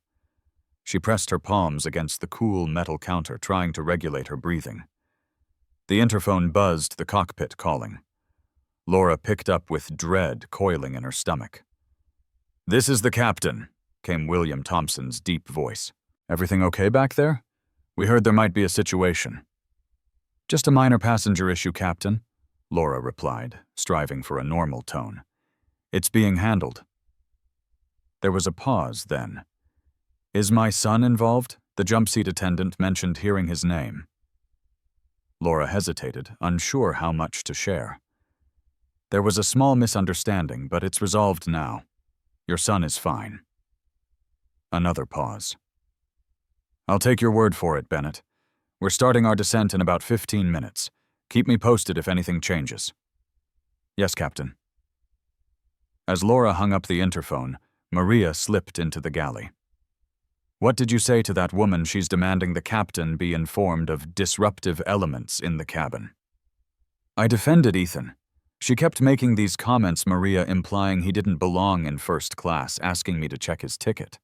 She pressed her palms against the cool metal counter, trying to regulate her breathing. The interphone buzzed, the cockpit calling. Laura picked up with dread coiling in her stomach. "This is the captain," came William Thompson's deep voice. "Everything okay back there? We heard there might be a situation." "Just a minor passenger issue, Captain," Laura replied, striving for a normal tone. "It's being handled." There was a pause then. "Is my son involved?" The jump seat attendant mentioned hearing his name. Laura hesitated, unsure how much to share. There was a small misunderstanding, but it's resolved now. Your son is fine. Another pause. I'll take your word for it, Bennett. We're starting our descent in about 15 minutes. Keep me posted if anything changes. Yes, Captain. As Laura hung up the interphone, Maria slipped into the galley. What did you say to that woman she's demanding the captain be informed of disruptive elements in the cabin? I defended Ethan. She kept making these comments, Maria, implying he didn't belong in first class, asking me to check his ticket.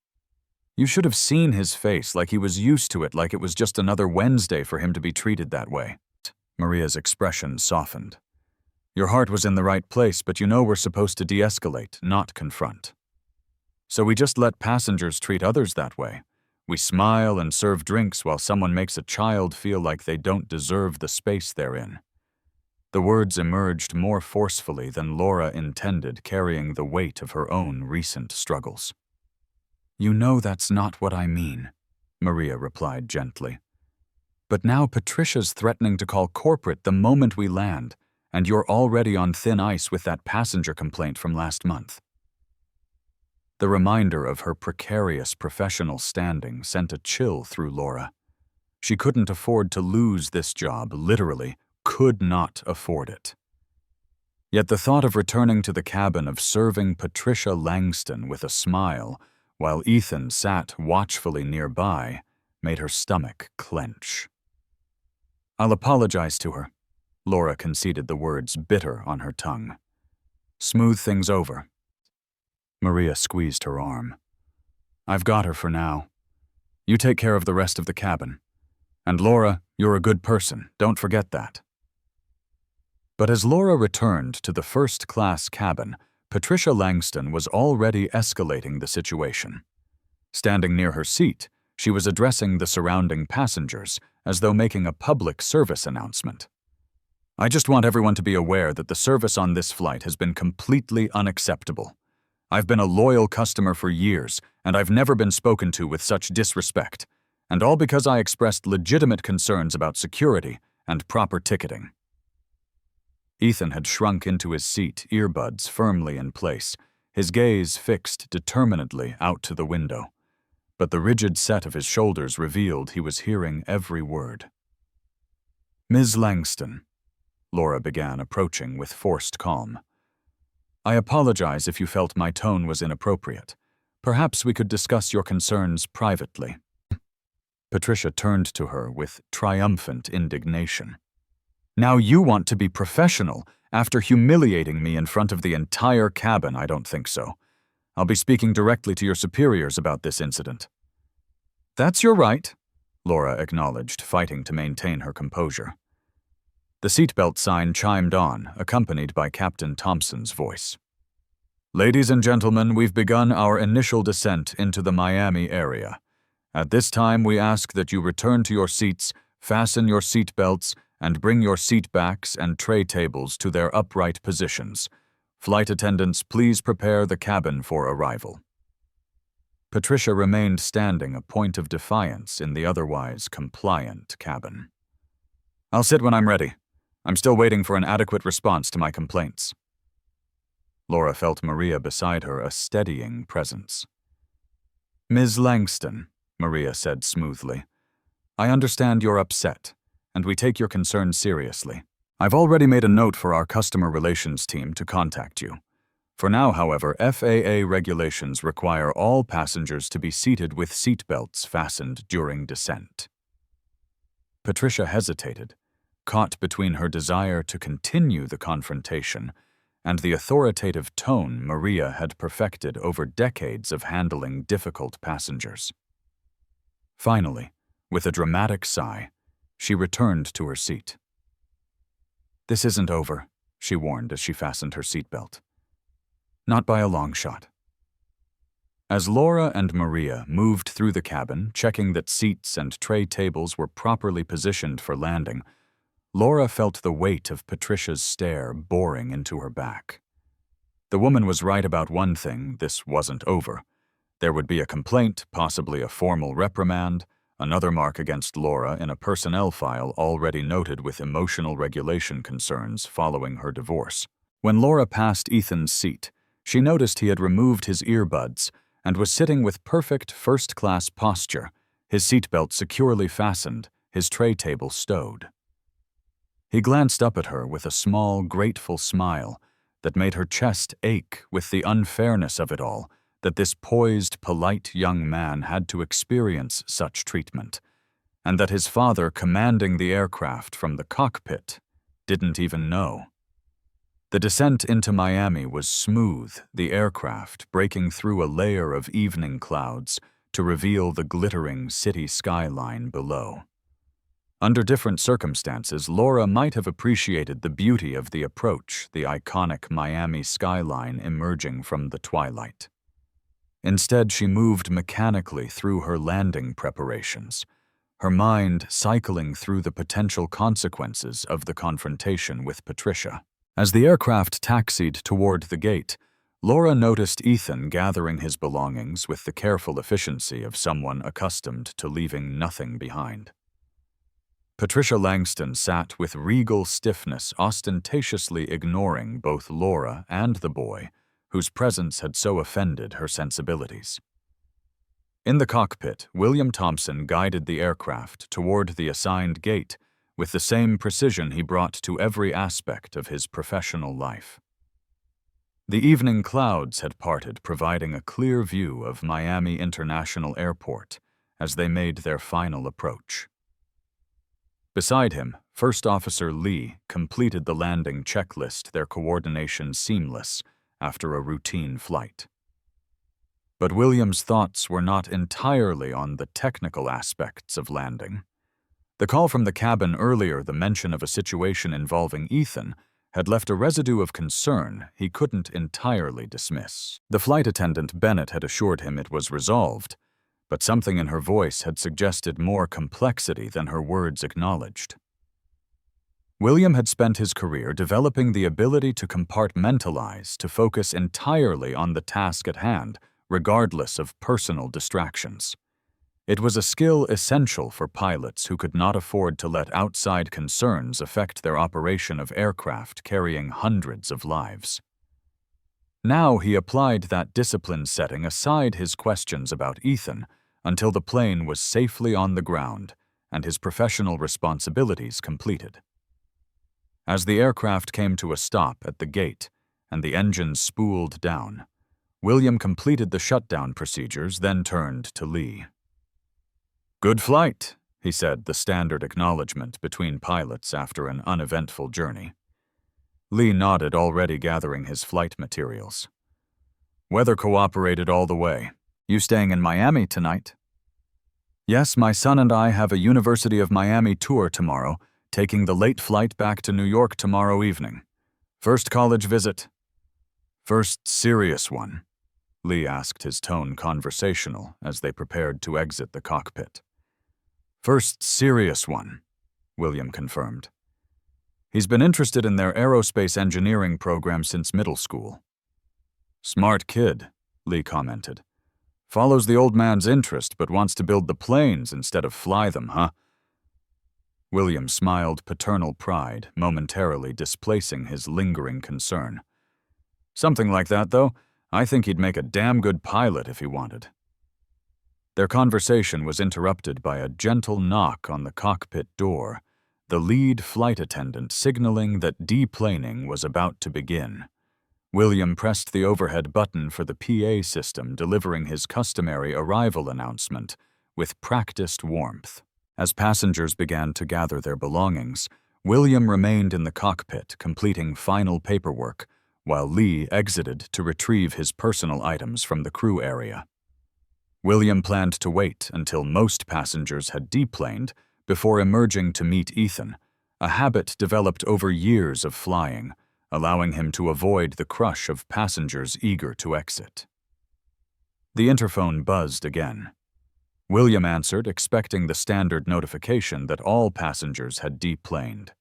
You should have seen his face, like he was used to it, like it was just another Wednesday for him to be treated that way. Maria's expression softened. Your heart was in the right place, but you know we're supposed to de-escalate, not confront. So we just let passengers treat others that way. We smile and serve drinks while someone makes a child feel like they don't deserve the space they're in. The words emerged more forcefully than Laura intended, carrying the weight of her own recent struggles. You know that's not what I mean, Maria replied gently. But now Patricia's threatening to call corporate the moment we land, and you're already on thin ice with that passenger complaint from last month. The reminder of her precarious professional standing sent a chill through Laura. She couldn't afford to lose this job, literally, could not afford it. Yet the thought of returning to the cabin of serving Patricia Langston with a smile, while Ethan sat watchfully nearby, made her stomach clench. I'll apologize to her. Laura conceded, the words bitter on her tongue. Smooth things over. Maria squeezed her arm. I've got her for now. You take care of the rest of the cabin. And Laura, you're a good person, don't forget that. But as Laura returned to the first-class cabin, Patricia Langston was already escalating the situation. Standing near her seat, she was addressing the surrounding passengers as though making a public service announcement. I just want everyone to be aware that the service on this flight has been completely unacceptable. I've been a loyal customer for years, and I've never been spoken to with such disrespect, and all because I expressed legitimate concerns about security and proper ticketing. Ethan had shrunk into his seat, earbuds firmly in place, his gaze fixed determinedly out to the window. But the rigid set of his shoulders revealed he was hearing every word. Ms. Langston, Laura began, approaching with forced calm. I apologize if you felt my tone was inappropriate. Perhaps we could discuss your concerns privately. Patricia turned to her with triumphant indignation. Now you want to be professional after humiliating me in front of the entire cabin? I don't think so. I'll be speaking directly to your superiors about this incident. That's your right, Laura acknowledged, fighting to maintain her composure. The seatbelt sign chimed on, accompanied by Captain Thompson's voice. Ladies and gentlemen, we've begun our initial descent into the Miami area. At this time, we ask that you return to your seats, fasten your seatbelts, and bring your seat backs and tray tables to their upright positions. Flight attendants, please prepare the cabin for arrival. Patricia remained standing, a point of defiance in the otherwise compliant cabin. I'll sit when I'm ready. I'm still waiting for an adequate response to my complaints. Laura felt Maria beside her, a steadying presence. Ms. Langston, Maria said smoothly, I understand you're upset, and we take your concerns seriously. I've already made a note for our customer relations team to contact you. For now, however, FAA regulations require all passengers to be seated with seatbelts fastened during descent. Patricia hesitated, caught between her desire to continue the confrontation and the authoritative tone Maria had perfected over decades of handling difficult passengers. Finally, with a dramatic sigh, she returned to her seat. This isn't over, she warned as she fastened her seatbelt. Not by a long shot. As Laura and Maria moved through the cabin, checking that seats and tray tables were properly positioned for landing, Laura felt the weight of Patricia's stare boring into her back. The woman was right about one thing: this wasn't over. There would be a complaint, possibly a formal reprimand, another mark against Laura in a personnel file already noted with emotional regulation concerns following her divorce. When Laura passed Ethan's seat, she noticed he had removed his earbuds and was sitting with perfect first-class posture, his seatbelt securely fastened, his tray table stowed. He glanced up at her with a small, grateful smile that made her chest ache with the unfairness of it all, that this poised, polite young man had to experience such treatment, and that his father commanding the aircraft from the cockpit didn't even know. The descent into Miami was smooth, the aircraft breaking through a layer of evening clouds to reveal the glittering city skyline below. Under different circumstances, Laura might have appreciated the beauty of the approach, the iconic Miami skyline emerging from the twilight. Instead, she moved mechanically through her landing preparations, her mind cycling through the potential consequences of the confrontation with Patricia. As the aircraft taxied toward the gate, Laura noticed Ethan gathering his belongings with the careful efficiency of someone accustomed to leaving nothing behind. Patricia Langston sat with regal stiffness, ostentatiously ignoring both Laura and the boy, whose presence had so offended her sensibilities. In the cockpit, William Thompson guided the aircraft toward the assigned gate with the same precision he brought to every aspect of his professional life. The evening clouds had parted, providing a clear view of Miami International Airport as they made their final approach. Beside him, First Officer Lee completed the landing checklist, their coordination seamless after a routine flight. But William's thoughts were not entirely on the technical aspects of landing. The call from the cabin earlier, the mention of a situation involving Ethan, had left a residue of concern he couldn't entirely dismiss. The flight attendant, Bennett, had assured him it was resolved, but something in her voice had suggested more complexity than her words acknowledged. William had spent his career developing the ability to compartmentalize, to focus entirely on the task at hand, regardless of personal distractions. It was a skill essential for pilots who could not afford to let outside concerns affect their operation of aircraft carrying hundreds of lives. Now he applied that discipline, setting aside his questions about Ethan until the plane was safely on the ground and his professional responsibilities completed. As the aircraft came to a stop at the gate and the engines spooled down, William completed the shutdown procedures, then turned to Lee. "Good flight," he said, the standard acknowledgement between pilots after an uneventful journey. Lee nodded, already gathering his flight materials. "Weather cooperated all the way. You staying in Miami tonight?" "Yes, my son and I have a University of Miami tour tomorrow, taking the late flight back to New York tomorrow evening. First college visit." "First serious one?" Lee asked, his tone conversational as they prepared to exit the cockpit. "First serious one," William confirmed. "He's been interested in their aerospace engineering program since middle school." "Smart kid," Lee commented. "Follows the old man's interest but wants to build the planes instead of fly them, huh?" William smiled paternal pride, momentarily displacing his lingering concern. "Something like that, though. I think he'd make a damn good pilot if he wanted." Their conversation was interrupted by a gentle knock on the cockpit door, the lead flight attendant signaling that deplaning was about to begin. William pressed the overhead button for the PA system, delivering his customary arrival announcement with practiced warmth. As passengers began to gather their belongings, William remained in the cockpit, completing final paperwork, while Lee exited to retrieve his personal items from the crew area. William planned to wait until most passengers had deplaned before emerging to meet Ethan, a habit developed over years of flying, allowing him to avoid the crush of passengers eager to exit. The interphone buzzed again. William answered, expecting the standard notification that all passengers had deplaned.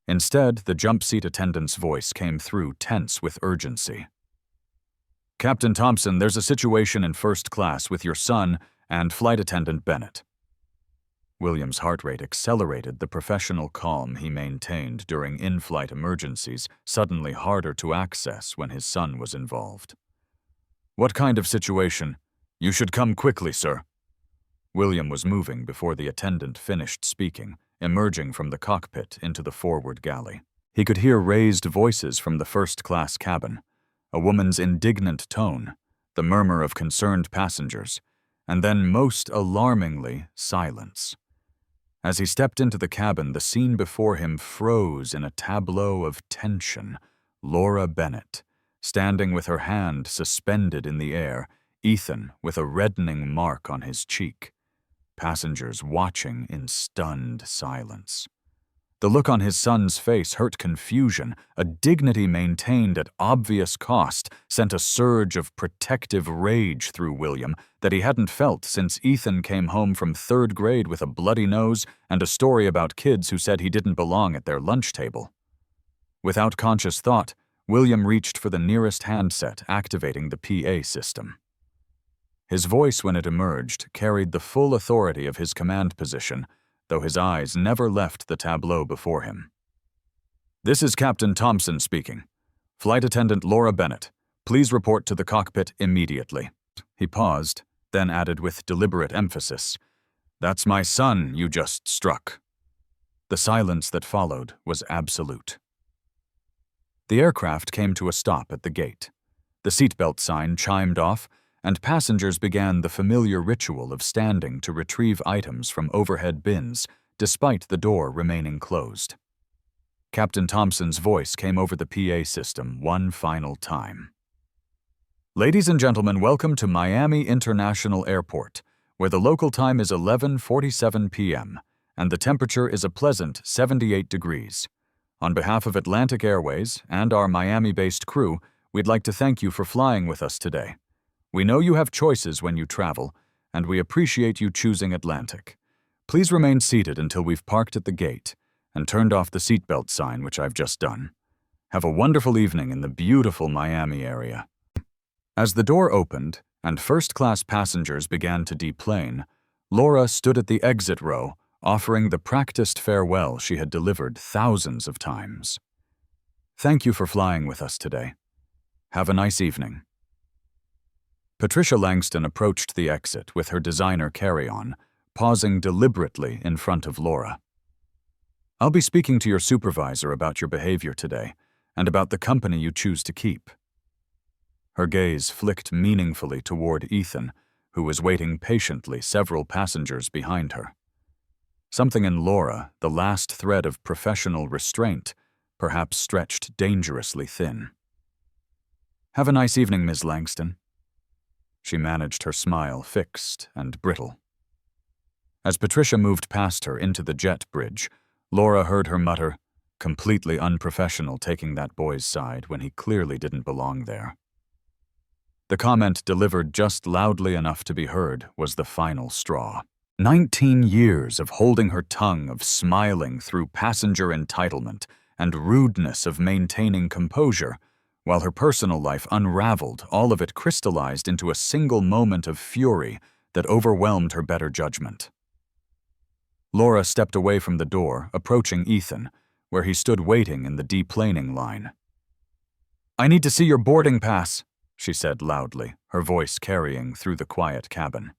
Instead, the jump seat attendant's voice came through, tense with urgency. "Captain Thompson, there's a situation in first class with your son and flight attendant Bennett." William's heart rate accelerated, the professional calm he maintained during in-flight emergencies suddenly harder to access when his son was involved. "What kind of situation? You should come quickly, sir." William was moving before the attendant finished speaking, emerging from the cockpit into the forward galley. He could hear raised voices from the first-class cabin, a woman's indignant tone, the murmur of concerned passengers, and then, most alarmingly, silence. As he stepped into the cabin, the scene before him froze in a tableau of tension. Laura Bennett, standing with her hand suspended in the air, Ethan with a reddening mark on his cheek. Passengers watching in stunned silence. The look on his son's face hurt confusion. A dignity maintained at obvious cost sent a surge of protective rage through William that he hadn't felt since Ethan came home from 3rd grade with a bloody nose and a story about kids who said he didn't belong at their lunch table. Without conscious thought, William reached for the nearest handset, activating the PA system. His voice, when it emerged, carried the full authority of his command position, though his eyes never left the tableau before him. "This is Captain Thompson speaking. Flight Attendant Laura Bennett, please report to the cockpit immediately." He paused, then added with deliberate emphasis, "That's my son you just struck." The silence that followed was absolute. The aircraft came to a stop at the gate. The seatbelt sign chimed off, and passengers began the familiar ritual of standing to retrieve items from overhead bins, despite the door remaining closed. Captain Thompson's voice came over the PA system one final time. "Ladies and gentlemen, welcome to Miami International Airport, where the local time is 11:47 p.m., and the temperature is a pleasant 78 degrees. On behalf of Atlantic Airways and our Miami-based crew, we'd like to thank you for flying with us today. We know you have choices when you travel, and we appreciate you choosing Atlantic. Please remain seated until we've parked at the gate and turned off the seatbelt sign, which I've just done. Have a wonderful evening in the beautiful Miami area." As the door opened and first-class passengers began to deplane, Laura stood at the exit row, offering the practiced farewell she had delivered thousands of times. "Thank you for flying with us today. Have a nice evening." Patricia Langston approached the exit with her designer carry-on, pausing deliberately in front of Laura. "I'll be speaking to your supervisor about your behavior today and about the company you choose to keep." Her gaze flicked meaningfully toward Ethan, who was waiting patiently several passengers behind her. Something in Laura, the last thread of professional restraint, perhaps stretched dangerously thin. "Have a nice evening, Ms. Langston." She managed her smile, fixed and brittle. As Patricia moved past her into the jet bridge, Laura heard her mutter, "Completely unprofessional taking that boy's side when he clearly didn't belong there." The comment, delivered just loudly enough to be heard, was the final straw. 19 years of holding her tongue, of smiling through passenger entitlement, and rudeness of maintaining composure, while her personal life unraveled, all of it crystallized into a single moment of fury that overwhelmed her better judgment. Laura stepped away from the door, approaching Ethan, where he stood waiting in the deplaning line. "I need to see your boarding pass," she said loudly, her voice carrying through the quiet cabin.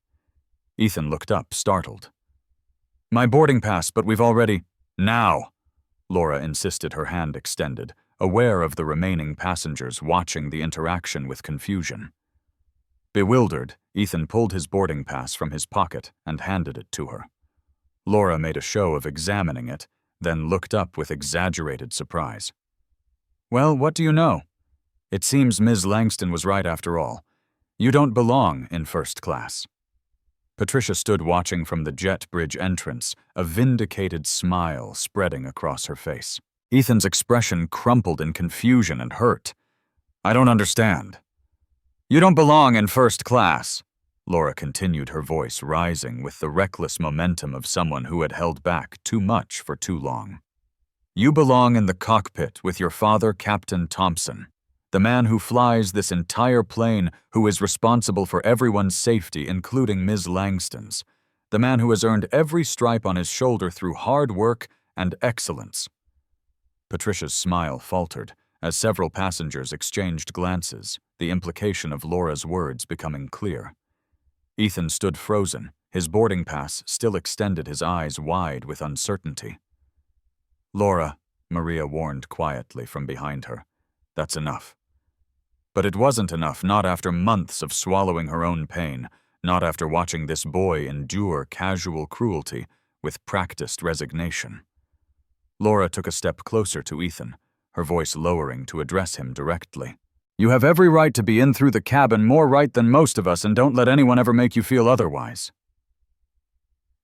Ethan looked up, startled. "My boarding pass, but we've already—" "Now!" Laura insisted, her hand extended, aware of the remaining passengers watching the interaction with confusion. Bewildered, Ethan pulled his boarding pass from his pocket and handed it to her. Laura made a show of examining it, then looked up with exaggerated surprise. "Well, what do you know? It seems Ms. Langston was right after all. You don't belong in first class." Patricia stood watching from the jet bridge entrance, a vindicated smile spreading across her face. Ethan's expression crumpled in confusion and hurt. "I don't understand." "You don't belong in first class," Laura continued, her voice rising with the reckless momentum of someone who had held back too much for too long. "You belong in the cockpit with your father, Captain Thompson, the man who flies this entire plane, who is responsible for everyone's safety, including Ms. Langston's, the man who has earned every stripe on his shoulder through hard work and excellence. Patricia's smile faltered as several passengers exchanged glances, the implication of Laura's words becoming clear. Ethan stood frozen, his boarding pass still extended, his eyes wide with uncertainty. "Laura," Maria warned quietly from behind her, "that's enough." But it wasn't enough, not after months of swallowing her own pain, not after watching this boy endure casual cruelty with practiced resignation. Laura took a step closer to Ethan, her voice lowering to address him directly. "You have every right to be in through the cabin, more right than most of us, and don't let anyone ever make you feel otherwise."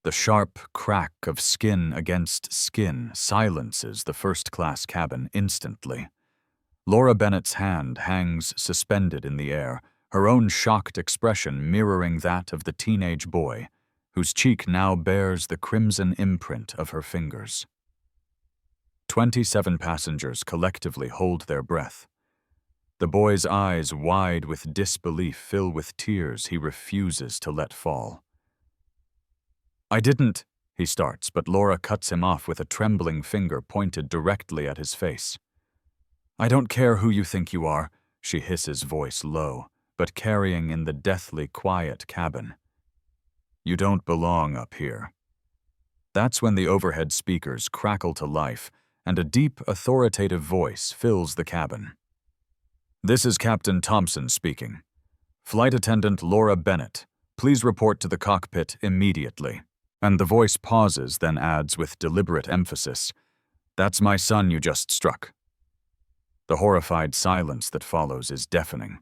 The sharp crack of skin against skin silences the first-class cabin instantly. Laura Bennett's hand hangs suspended in the air, her own shocked expression mirroring that of the teenage boy, whose cheek now bears the crimson imprint of her fingers. 27 passengers collectively hold their breath. The boy's eyes, wide with disbelief, fill with tears he refuses to let fall. "I didn't," he starts, but Laura cuts him off with a trembling finger pointed directly at his face. "I don't care who you think you are," she hisses, voice low, but carrying in the deathly quiet cabin. "You don't belong up here." That's when the overhead speakers crackle to life, and a deep, authoritative voice fills the cabin. "This is Captain Thompson speaking. Flight Attendant Laura Bennett, please report to the cockpit immediately." And the voice pauses, then adds with deliberate emphasis, "That's my son you just struck." The horrified silence that follows is deafening.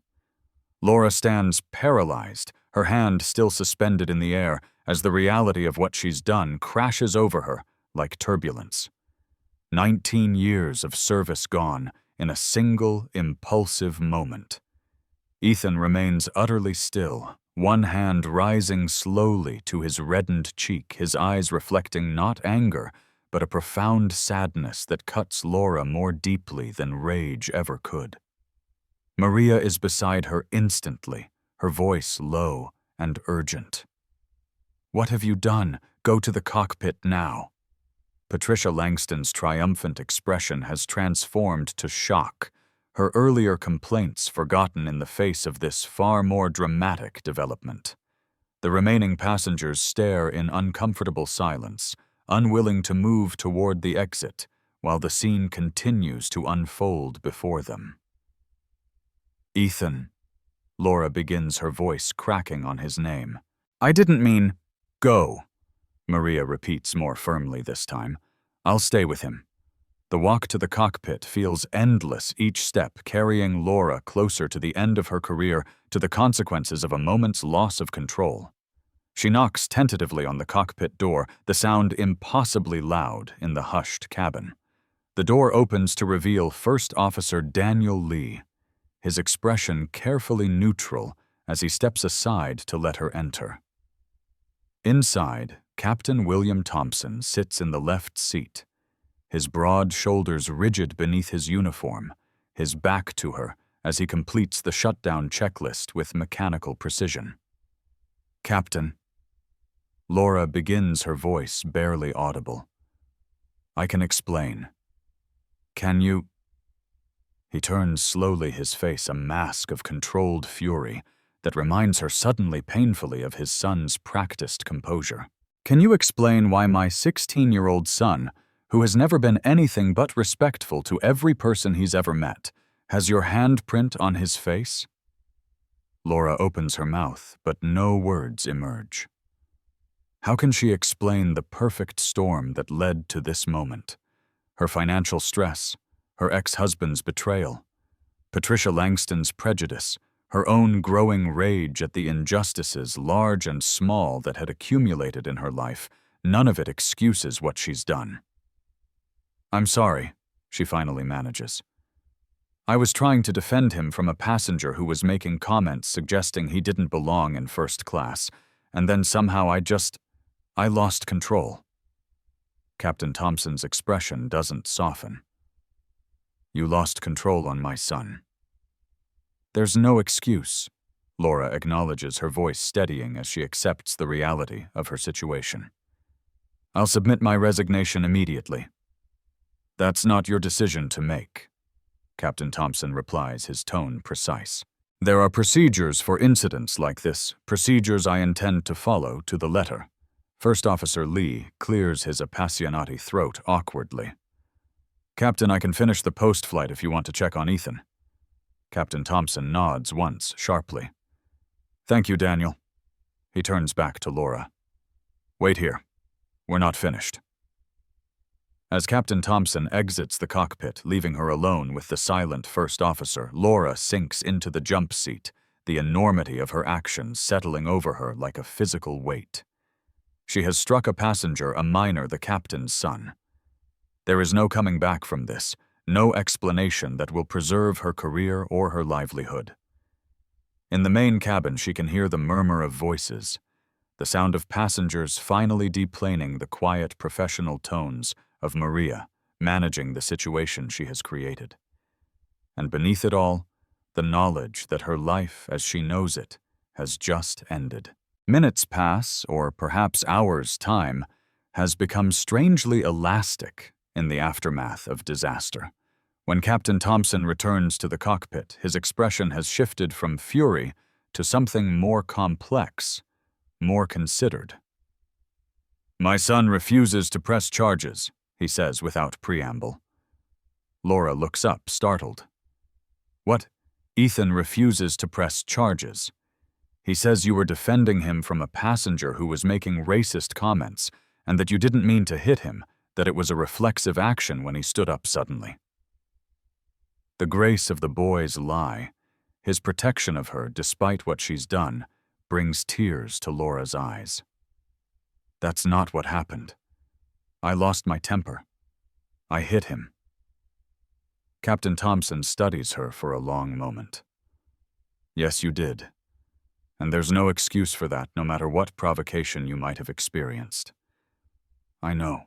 Laura stands paralyzed, her hand still suspended in the air, as the reality of what she's done crashes over her like turbulence. 19 years of service gone in a single, impulsive moment. Ethan remains utterly still, one hand rising slowly to his reddened cheek, his eyes reflecting not anger, but a profound sadness that cuts Laura more deeply than rage ever could. Maria is beside her instantly, her voice low and urgent. "What have you done? Go to the cockpit now." Patricia Langston's triumphant expression has transformed to shock, her earlier complaints forgotten in the face of this far more dramatic development. The remaining passengers stare in uncomfortable silence, unwilling to move toward the exit, while the scene continues to unfold before them. "Ethan," Laura begins, her voice cracking on his name. "I didn't mean—" "Go," Maria repeats more firmly this time. "I'll stay with him." The walk to the cockpit feels endless, each step carrying Laura closer to the end of her career, to the consequences of a moment's loss of control. She knocks tentatively on the cockpit door, the sound impossibly loud in the hushed cabin. The door opens to reveal First Officer Daniel Lee, his expression carefully neutral as he steps aside to let her enter. Inside, Captain William Thompson sits in the left seat, his broad shoulders rigid beneath his uniform, his back to her as he completes the shutdown checklist with mechanical precision. "Captain," Laura begins, her voice barely audible. "I can explain. Can you—" He turns slowly, his face a mask of controlled fury that reminds her suddenly painfully of his son's practiced composure. "Can you explain why my 16-year-old son, who has never been anything but respectful to every person he's ever met, has your handprint on his face?" Laura opens her mouth, but no words emerge. How can she explain the perfect storm that led to this moment? Her financial stress, her ex-husband's betrayal, Patricia Langston's prejudice, her own growing rage at the injustices, large and small, that had accumulated in her life. None of it excuses what she's done. "I'm sorry," she finally manages. "I was trying to defend him from a passenger who was making comments suggesting he didn't belong in first class, and then somehow I lost control." Captain Thompson's expression doesn't soften. "You lost control on my son." "There's no excuse," Laura acknowledges, her voice steadying as she accepts the reality of her situation. I'll submit my resignation immediately. That's not your decision to make, Captain Thompson replies, his tone precise. There are procedures for incidents like this, procedures I intend to follow to the letter. First Officer Lee clears his appassionati throat awkwardly. Captain, I can finish the post-flight if you want to check on Ethan. Captain Thompson nods once, sharply. Thank you, Daniel. He turns back to Laura. Wait here. We're not finished. As Captain Thompson exits the cockpit, leaving her alone with the silent first officer, Laura sinks into the jump seat, the enormity of her actions settling over her like a physical weight. She has struck a passenger, a minor, the captain's son. There is no coming back from this, no explanation that will preserve her career or her livelihood. In the main cabin, she can hear the murmur of voices, the sound of passengers finally deplaning the quiet professional tones of Maria managing the situation she has created. And beneath it all, the knowledge that her life as she knows it has just ended. Minutes pass, or perhaps hours' time, has become strangely elastic in the aftermath of disaster. When Captain Thompson returns to the cockpit, his expression has shifted from fury to something more complex, more considered. My son refuses to press charges, he says without preamble. Laura looks up, startled. What? Ethan refuses to press charges. He says you were defending him from a passenger who was making racist comments, and that you didn't mean to hit him, that it was a reflexive action when he stood up suddenly. The grace of the boy's lie, his protection of her despite what she's done, brings tears to Laura's eyes. That's not what happened. I lost my temper. I hit him. Captain Thompson studies her for a long moment. Yes, you did. And there's no excuse for that, no matter what provocation you might have experienced. I know,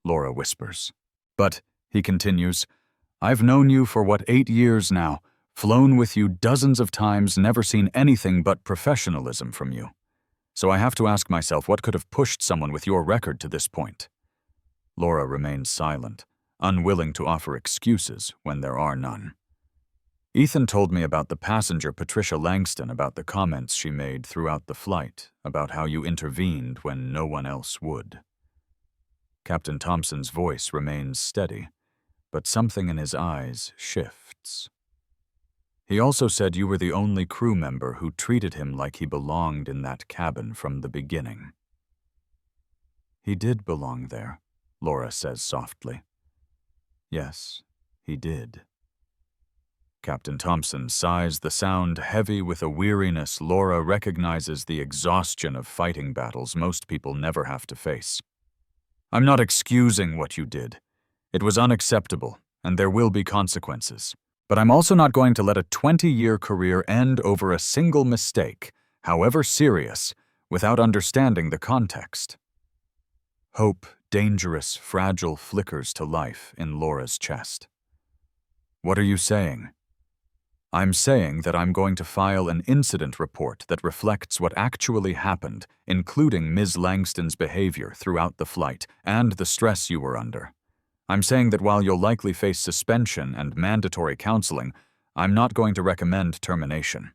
Laura whispers. But, he continues, I've known you for 8 years now, flown with you dozens of times, never seen anything but professionalism from you. So I have to ask myself, what could have pushed someone with your record to this point? Laura remains silent, unwilling to offer excuses when there are none. Ethan told me about the passenger Patricia Langston, about the comments she made throughout the flight, about how you intervened when no one else would. Captain Thompson's voice remains steady, but something in his eyes shifts. He also said you were the only crew member who treated him like he belonged in that cabin from the beginning. He did belong there, Laura says softly. Yes, he did. Captain Thompson sighs, the sound heavy with a weariness. Laura recognizes the exhaustion of fighting battles most people never have to face. I'm not excusing what you did. It was unacceptable, and there will be consequences. But I'm also not going to let a 20-year career end over a single mistake, however serious, without understanding the context. Hope, dangerous, fragile, flickers to life in Laura's chest. What are you saying? I'm saying that I'm going to file an incident report that reflects what actually happened, including Ms. Langston's behavior throughout the flight and the stress you were under. I'm saying that while you'll likely face suspension and mandatory counseling, I'm not going to recommend termination.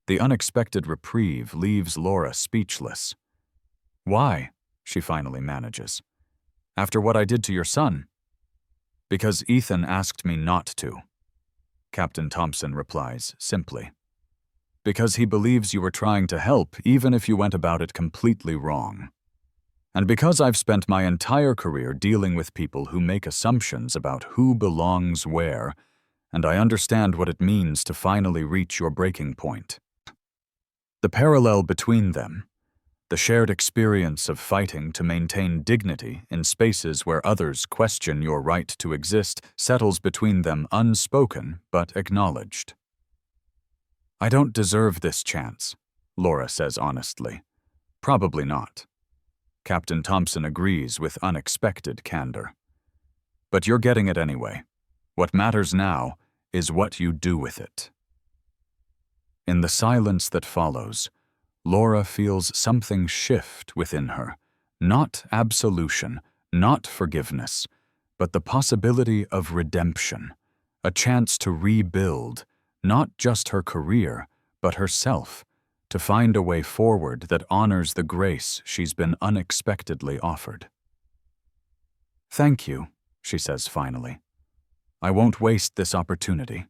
The unexpected reprieve leaves Laura speechless. Why? She finally manages. After what I did to your son? Because Ethan asked me not to. Captain Thompson replies simply. Because he believes you were trying to help even if you went about it completely wrong. And because I've spent my entire career dealing with people who make assumptions about who belongs where, and I understand what it means to finally reach your breaking point. The parallel between them, the shared experience of fighting to maintain dignity in spaces where others question your right to exist, settles between them unspoken but acknowledged. I don't deserve this chance, Laura says honestly. Probably not. Captain Thompson agrees with unexpected candor. But you're getting it anyway. What matters now is what you do with it. In the silence that follows, Laura feels something shift within her. Not absolution, not forgiveness, but the possibility of redemption, a chance to rebuild, not just her career, but herself, to find a way forward that honors the grace she's been unexpectedly offered. "Thank you," she says finally. "I won't waste this opportunity."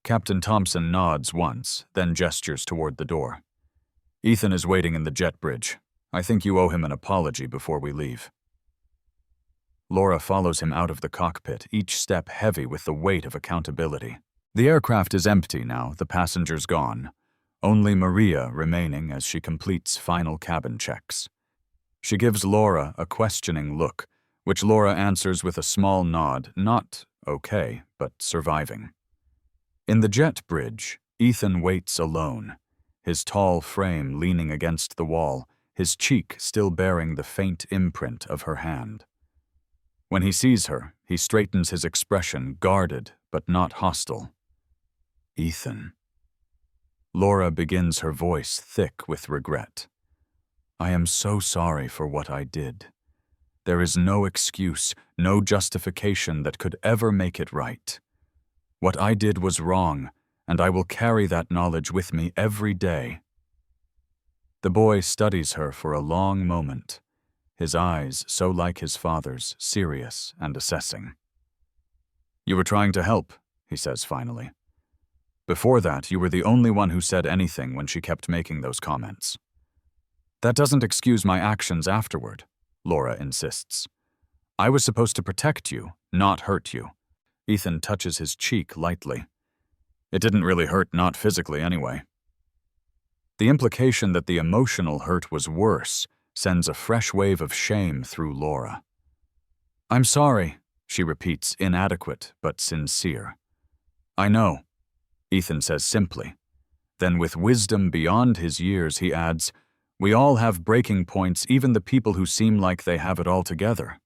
Captain Thompson nods once, then gestures toward the door. "Ethan is waiting in the jet bridge. I think you owe him an apology before we leave." Laura follows him out of the cockpit, each step heavy with the weight of accountability. The aircraft is empty now, the passengers gone. Only Maria remaining as she completes final cabin checks. She gives Laura a questioning look, which Laura answers with a small nod, not okay, but surviving. In the jet bridge, Ethan waits alone, his tall frame leaning against the wall, his cheek still bearing the faint imprint of her hand. When he sees her, he straightens his expression, guarded but not hostile. "Ethan." Laura begins, her voice thick with regret. "I am so sorry for what I did. There is no excuse, no justification that could ever make it right. What I did was wrong, and I will carry that knowledge with me every day." The boy studies her for a long moment, his eyes so like his father's, serious and assessing. "You were trying to help," he says finally. "Before that, you were the only one who said anything when she kept making those comments." "That doesn't excuse my actions afterward," Laura insists. "I was supposed to protect you, not hurt you." Ethan touches his cheek lightly. "It didn't really hurt, not physically anyway." The implication that the emotional hurt was worse sends a fresh wave of shame through Laura. "I'm sorry," she repeats, inadequate but sincere. "I know," Ethan says simply. Then with wisdom beyond his years, he adds, "We all have breaking points, even the people who seem like they have it all together."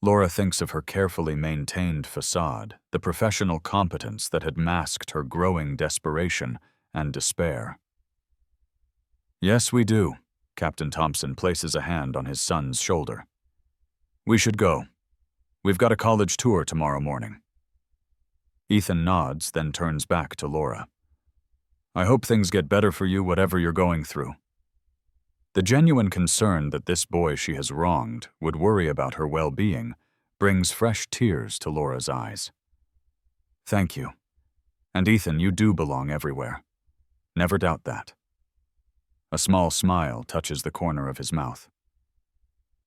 Laura thinks of her carefully maintained facade, the professional competence that had masked her growing desperation and despair. "Yes, we do," Captain Thompson places a hand on his son's shoulder. "We should go. We've got a college tour tomorrow morning." Ethan nods, then turns back to Laura. "I hope things get better for you, whatever you're going through." The genuine concern that this boy she has wronged would worry about her well-being brings fresh tears to Laura's eyes. "Thank you. And Ethan, you do belong everywhere. Never doubt that." A small smile touches the corner of his mouth.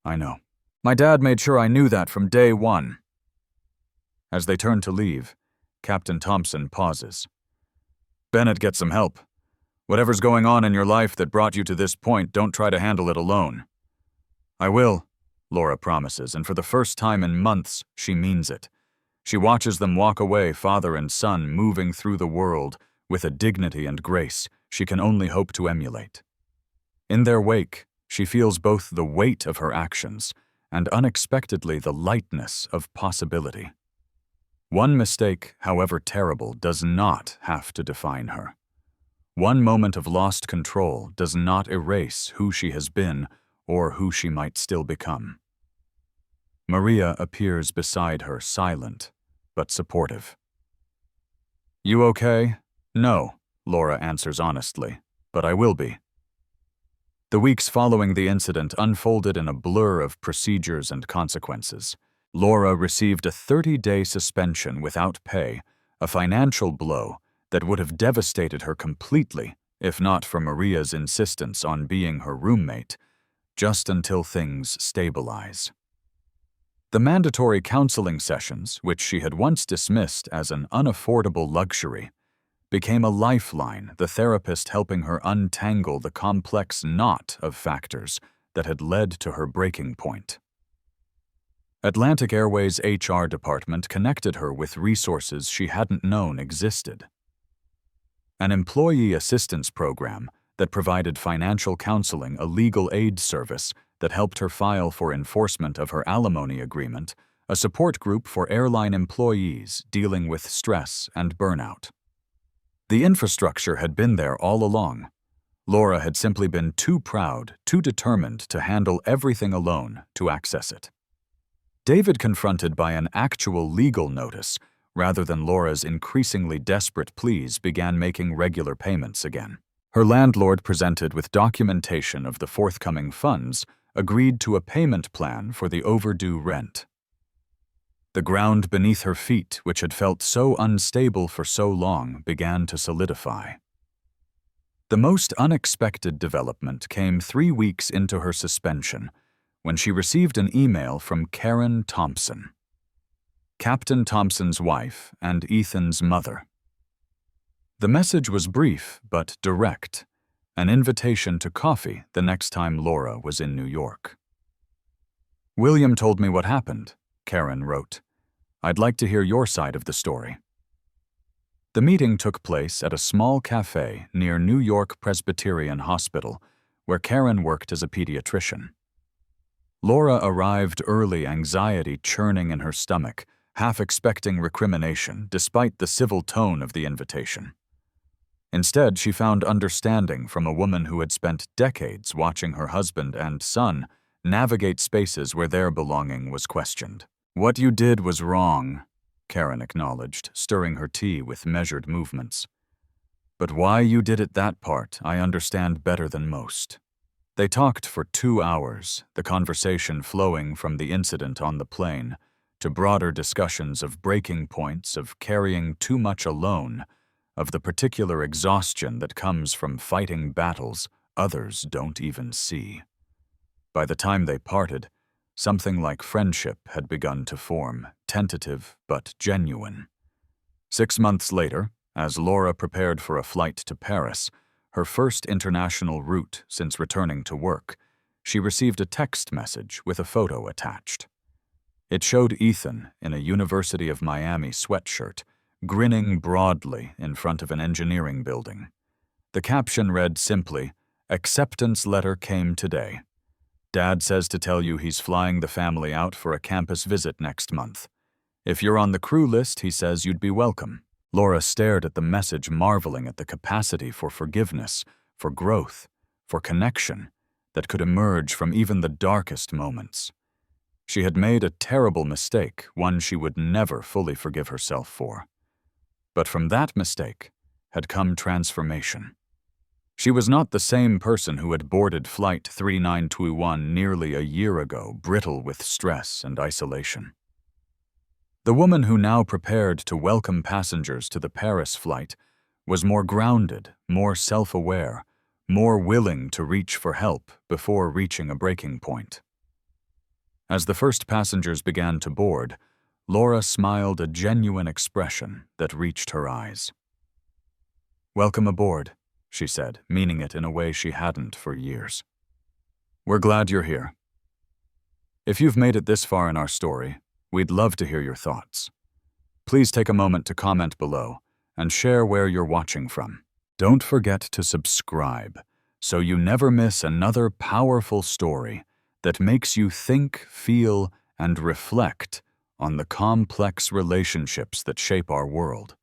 "I know. My dad made sure I knew that from day one." As they turn to leave, Captain Thompson pauses. "Bennett, get some help. Whatever's going on in your life that brought you to this point, don't try to handle it alone." "I will," Laura promises, and for the first time in months, she means it. She watches them walk away, father and son, moving through the world with a dignity and grace she can only hope to emulate. In their wake, she feels both the weight of her actions and unexpectedly the lightness of possibility. One mistake, however terrible, does not have to define her. One moment of lost control does not erase who she has been or who she might still become. Maria appears beside her, silent but supportive. "You okay?" "No," Laura answers honestly, "but I will be." The weeks following the incident unfolded in a blur of procedures and consequences. Laura received a 30-day suspension without pay, a financial blow that would have devastated her completely if not for Maria's insistence on being her roommate, just until things stabilize. The mandatory counseling sessions, which she had once dismissed as an unaffordable luxury, became a lifeline, the therapist helping her untangle the complex knot of factors that had led to her breaking point. Atlantic Airways' HR department connected her with resources she hadn't known existed. An employee assistance program that provided financial counseling, a legal aid service that helped her file for enforcement of her alimony agreement, a support group for airline employees dealing with stress and burnout. The infrastructure had been there all along. Laura had simply been too proud, too determined to handle everything alone to access it. David, confronted by an actual legal notice, rather than Laura's increasingly desperate pleas, began making regular payments again. Her landlord, presented with documentation of the forthcoming funds, agreed to a payment plan for the overdue rent. The ground beneath her feet, which had felt so unstable for so long, began to solidify. The most unexpected development came 3 weeks into her suspension, when she received an email from Karen Thompson, Captain Thompson's wife and Ethan's mother. The message was brief but direct, an invitation to coffee the next time Laura was in New York. "William told me what happened," Karen wrote. "I'd like to hear your side of the story." The meeting took place at a small cafe near New York Presbyterian Hospital, where Karen worked as a pediatrician. Laura arrived early, anxiety churning in her stomach, half expecting recrimination, despite the civil tone of the invitation. Instead, she found understanding from a woman who had spent decades watching her husband and son navigate spaces where their belonging was questioned. "What you did was wrong," Karen acknowledged, stirring her tea with measured movements. "But why you did it, that part, I understand better than most." They talked for 2 hours, the conversation flowing from the incident on the plane to broader discussions of breaking points, of carrying too much alone, of the particular exhaustion that comes from fighting battles others don't even see. By the time they parted, something like friendship had begun to form, tentative but genuine. 6 months later, as Laura prepared for a flight to Paris, her first international route since returning to work, she received a text message with a photo attached. It showed Ethan in a University of Miami sweatshirt, grinning broadly in front of an engineering building. The caption read simply, "Acceptance letter came today. Dad says to tell you he's flying the family out for a campus visit next month. If you're on the crew list, he says you'd be welcome." Laura stared at the message, marveling at the capacity for forgiveness, for growth, for connection that could emerge from even the darkest moments. She had made a terrible mistake, one she would never fully forgive herself for. But from that mistake had come transformation. She was not the same person who had boarded Flight 3921 nearly a year ago, brittle with stress and isolation. The woman who now prepared to welcome passengers to the Paris flight was more grounded, more self-aware, more willing to reach for help before reaching a breaking point. As the first passengers began to board, Laura smiled a genuine expression that reached her eyes. "Welcome aboard," she said, meaning it in a way she hadn't for years. "We're glad you're here. If you've made it this far in our story, we'd love to hear your thoughts. Please take a moment to comment below and share where you're watching from. Don't forget to subscribe so you never miss another powerful story that makes you think, feel, and reflect on the complex relationships that shape our world.